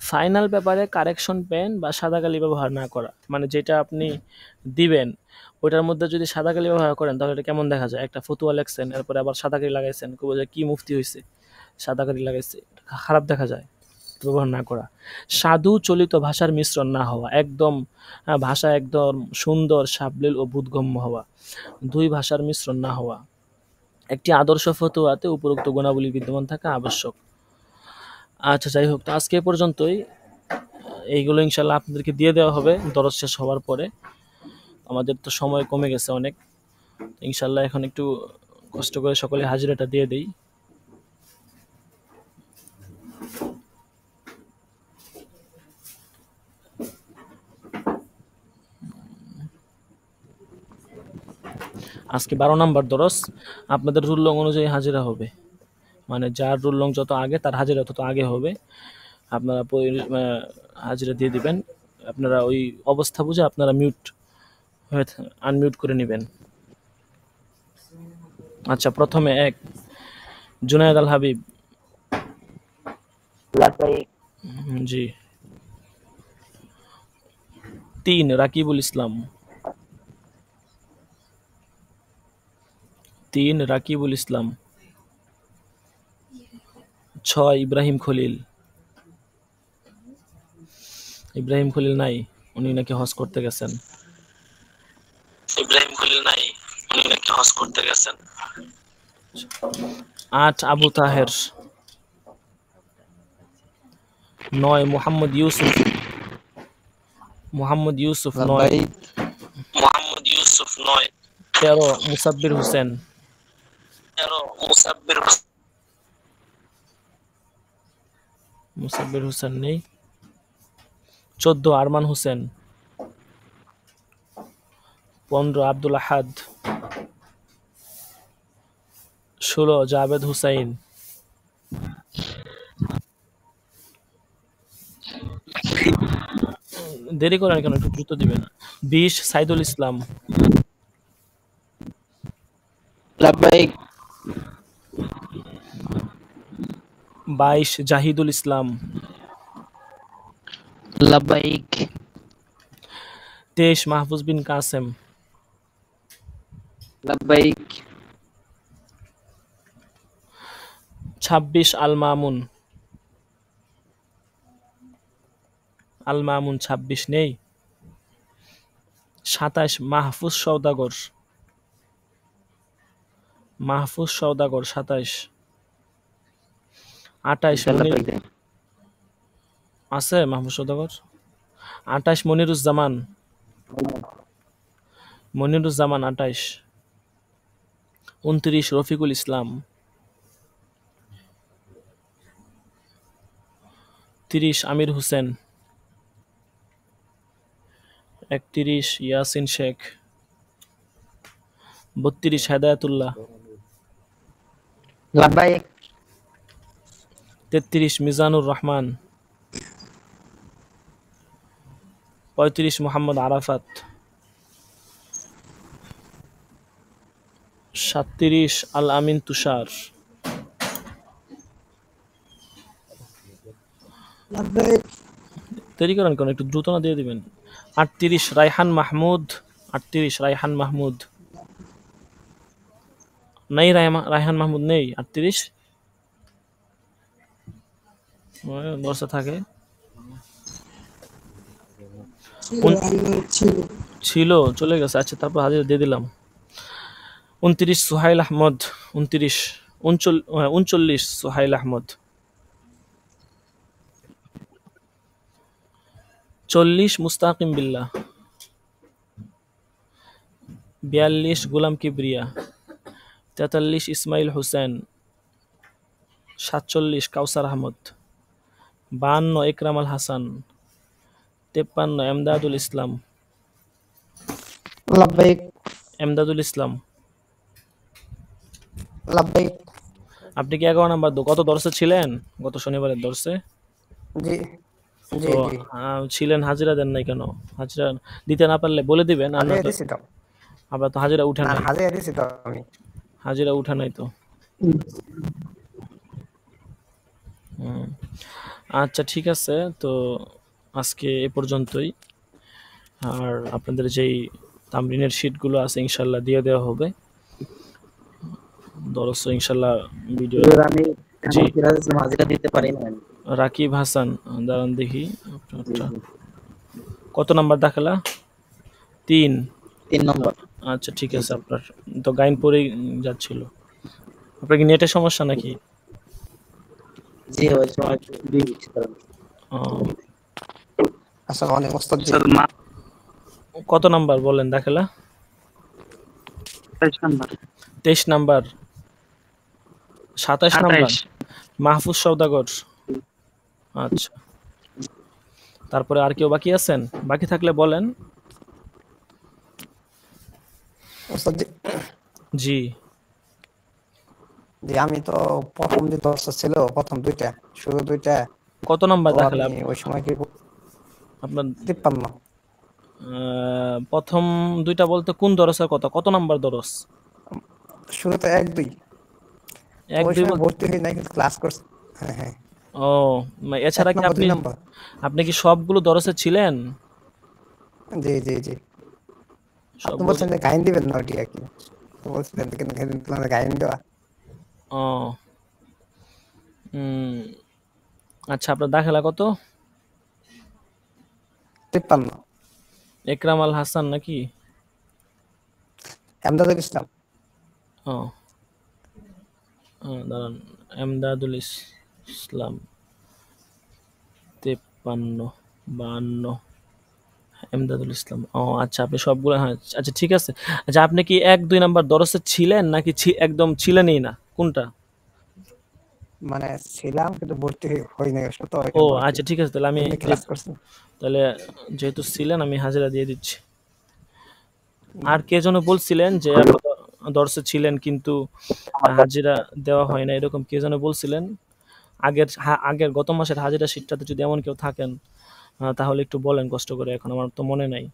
ফাইনাল পেপারে কারেকশন পেন বা সাদা কালি ব্যবহার না করা, মানে যেটা আপনি দিবেন ওইটার মধ্যে যদি সাদা কালি ব্যবহার করেন তাহলে এটা কেমন দেখা যায়, একটা ফতুয়া লেখছেন এরপরে আবার সাদা কালি লাগাইছেন, কেউ বলে কি মুফতি হয়েছে, সাদা কালি লাগাইছে, খারাপ দেখা যায়, ব্যবহার না করা। সাধু চলিত ভাষার মিশ্রণ না হওয়া, একদম ভাষা একদম সুন্দর, সাবলীল ও বোধগম্য হওয়া, দুই ভাষার মিশ্রণ না হওয়া। একটি আদর্শ ফতুয়াতে উপরোক্ত গুণাবলী বিদ্যমান থাকা আবশ্যক। আচ্ছা, যাই হোক, তো আজকে এ পর্যন্তই। এইগুলো ইনশাল্লাহ আপনাদেরকে দিয়ে দেওয়া হবে দরজ শেষ হওয়ার পরে। আমাদের তো সময় কমে গেছে অনেক, ইনশাল্লাহ এখন একটু কষ্ট করে সকলে হাজিরাটা দিয়ে দেই। আজকে 12 নম্বর দরজ, আপনাদের রুল লং অনুযায়ী হাজিরা হবে, মানে যার রুল লং যত আগে তার হাজিরা তত আগে হবে। আপনারা হাজিরা দিয়ে দিবেন। আপনারা ওই অবস্থা বুঝে আপনারা মিউট হয়ে আনমিউট করে নেবেন। আচ্ছা, প্রথমে 1 জুনায়েদ আল হাবিব। জি। 3 রাকিবুল ইসলাম। 3 রাকিবুল ইসলাম। 6 ইব্রাহিম খলিল। ইব্রাহিম খলিল নাই, উনি নাকি হজ করতে গেছেন। ইব্রাহিম খলিল নাই, উনি নাকি হজ করতে গেছেন। 8 আবু তাহের। 9 মোহাম্মদ ইউসুফ। মোহাম্মদ ইউসুফ 9। ভাই মোহাম্মদ ইউসুফ 9। 13 মুসাব্বির হোসেন। 13 মুসাব্বির হোসেন। মুসাব্বির হোসেন নেই। 14 আরমান হোসেন। 15 আব্দুল আহাদ। 16 জাভেদ হুসাইন। দেরি করেন কেন, একটু দ্রুত দিবেন। 20 সাইদুল ইসলাম। লাব্বাইক 22 জাহিদুল ইসলাম। লাব্বাইক 23 মাহফুজ বিন কাসেম। লাব্বাইক 26 আল মামুন। আল মামুন 26 নেই। 27 মাহফুজ সওদাগর। মাহফুজ সওদাগর 27। 28 মনির লাব্বাইক আছে মাহফুজ সওদাগর। 28 মনিরুজ্জামান। মনিরুজ্জামান 28। 29 রফিকুল ইসলাম। 30 আমির হোসেন। 31 ইয়াসিন শেখ। 32 হেদায়েতুল্লাহ। লাব্বাইক 33 মিজানুর রহমান। 35 মোহাম্মদ আরাফাত। 37 আল আমিন তুষার। দেরি করেন কেন, একটু দ্রুত না দিয়ে দিবেন। 38 রায়হান মাহমুদ। 38 রায়হান মাহমুদ। নেই রায়হান মাহমুদ নেই। 38 দশটা থাকে। ছিল, চলে গেছে। আচ্ছা, তারপর হাজিরা দিয়ে দিলাম। 29 সুহাইল আহমদ। 39 সুহাইল আহমদ। 40 মুস্তাকিম বিল্লাহ। 42 গুলাম কিবরিয়া। 43 ইসমাইল হোসেন। 47 কাউসার আহমদ। 52 একরাম আল হাসান। 53 এমদাদুল ইসলাম। লাব্বাইক এমদাদুল ইসলাম। লাব্বাইক আপনি কি 11 নাম্বার কত দর্শে ছিলেন গত শনিবারের দর্শে? জি জি তো জি ছিলেন, হাজিরা দেন নাই কেন? হাজিরা দিতে না পারলে বলে দিবেন। আমরা হাজিরা তো দিছি তো, আমরা তো হাজিরা উঠে না নাই। হাজিরা দিছি তো আমি। হাজিরা উঠে নাই তো। হুম। আচ্ছা, ঠিক আছে। তো আজকে এ পর্যন্তই। আর আপনাদের যেই তামরিনের শিটগুলো আছে ইনশাল্লাহ দিয়ে দেওয়া হবে। দরস ইনশাল্লাহ ভিডিও। আমি জি, হাজিরা দিতে পারি না। রাকিব হাসান। দাঁড়ান দেখি আপনারটা কত নাম্বার দেখালা? 3। 3 নম্বর। আচ্ছা, ঠিক আছে। আপনার তো গাইন পরেই যাচ্ছিল। আপনার কি নেটের সমস্যা নাকি? জি ওই সময় ও, আসলে অনেক ওস্তাদ জি। কত নাম্বার বলেন দেখালা? 23 নম্বর। 23 নাম্বার। 27 নাম্বার মাহফুজ সওদাগর। আচ্ছা, তারপরে আর কেউ বাকি আছেন? বাকি থাকলে বলেন। ওস্তাদ জি, জি। জি আমি তো প্রথম যে দশটা ছিল, প্রথম দুইটা, শুরু দুইটা, কত নাম্বার তো দেখালে আমি ওই সময় কি আপনার? 53। প্রথম দুইটা বলতে কোন দরসের কথা? কত নাম্বার দরস? শুরুতে 1 2, তো এক ওই দুই সময় বলতে? ভর্তি হই নাই কিন্তু ক্লাস করছি। হ্যাঁ হ্যাঁ, ও, এক এছাড়া কি নম্বর আপনি 2 নম্বর। আপনি কি সবগুলো দরসে ছিলেন? জি জি জি, আপনি সবগুলো? বলছেন যে গাইন দিবেন না ওটি আর কি, তো বলছিলেন যে কিন্তু তোমার গাইন দেওয়া। ও, আচ্ছা, আপনার দাখেলা কত? 53। একরাম আল হাসান নাকি? এমদাদুল ইসলাম। ও, দাঁড়ান। এমদাদুল ইসলাম 53 52। এমদাদুল ইসলাম। ও আচ্ছা, আপনি সবগুলো, হ্যাঁ। আচ্ছা, ঠিক আছে। আচ্ছা, আপনি কি 1 2 নাম্বার দরসে ছিলেন নাকি একদম ছিলেনই না? কোনটা? মানে ছিলাম কিন্তু ভর্তি হই নাই ওর সাথে, ওই ও জন্য আর কি আচ্ছা, ঠিক আছে। তাহলে আমি এমনি ক্লাস করছি। তাহলে যেহেতু ছিলেন আমি হাজিরা দিয়ে দিচ্ছি। আর কে যেন বলছিলেন যে আপনি দর্শে ছিলেন কিন্তু হাজিরা দেওয়া হয় না, এরকম কে যেন বলছিলেন। আগের গত মাসের হাজিরা শিটটাতে যদি এমন কেউ থাকেন তাহলে একটু বলেন কষ্ট করে, এখন আমার তো মনে নাই।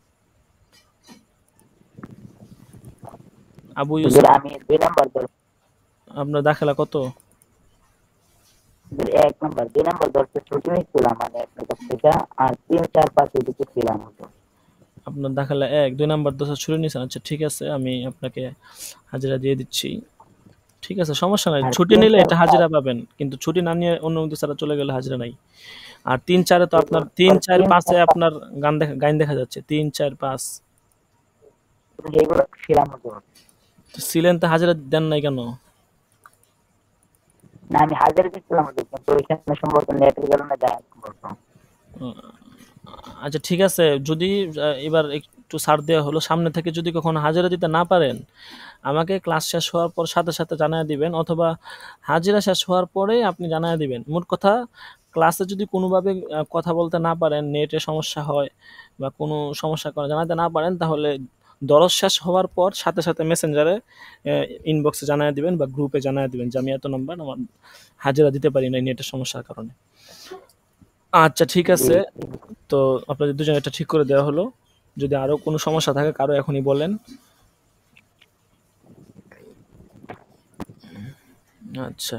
আবু হুজুর ইউসুফ, আমি 2 নাম্বার আপনার দাখিলা কত? 1 নাম্বার 2 নাম্বার দর্শে ছুটি নিচ্ছিলাম মানে আপনার কাছ থেকে, আর 3 4 5 এদিকে ছিলাম হতো। আপনার দাখিলা 1 2 নাম্বার দশা ছুটি নিয়েছেন, আচ্ছা ঠিক আছে, আমি আপনাকে হাজিরা দিয়ে দিচ্ছি। ঠিক আছে, সমস্যা নাই, আর ছুটি 3 নিলে 4 এটা 5 হাজিরা পাবেন, কিন্তু ছুটি না নিয়ে অনুমতি ছাড়া চলে গেলে হাজিরা নাই। আর 3 4 তো আপনার হুজুর 3 4 3 5 এ 4 5 আপনার গান দেখা যাচ্ছে 3 4 5। এগুলো ছিলাম হুজুর। তো ছিলেন তো হাজিরা দেন নাই কেন? না আমি হাজারে দিচ্ছিলাম হুজুর, কিন্তু ওইখানে সম্ভবত নেটের কারণে যায় সম্ভবত। আচ্ছা ঠিক আছে, যদি এবার একটু ছাড় দেওয়া হলো, সামনে থেকে যদি কখনো হাজিরা দিতে না পারেন আমাকে ক্লাস শেষ হওয়ার পর সাথে সাথে জানায় দিবেন, অথবা হাজিরা শেষ হওয়ার পরে আপনি জানায় দিবেন। মোট কথা, ক্লাসে যদি কোনোভাবে কথা বলতে না পারেন, নেটে সমস্যা হয় বা কোনো সমস্যা করে জানাতে না পারেন, তাহলে দরস শেষ হওয়ার পর সাথে সাথে মেসেঞ্জারে ইনবক্সে জানায় দিবেন বা গ্রুপে জানায় দিবেন যে আমি এত নাম্বার আমার হাজিরা দিতে পারি না নেটের সমস্যার কারণে। আচ্ছা ঠিক জি আছে, তো আপনাদের দুজন এটা ঠিক করে দেওয়া হলো। যদি আরো কোনো সমস্যা থাকে কারো এখনই বলেন। আচ্ছা।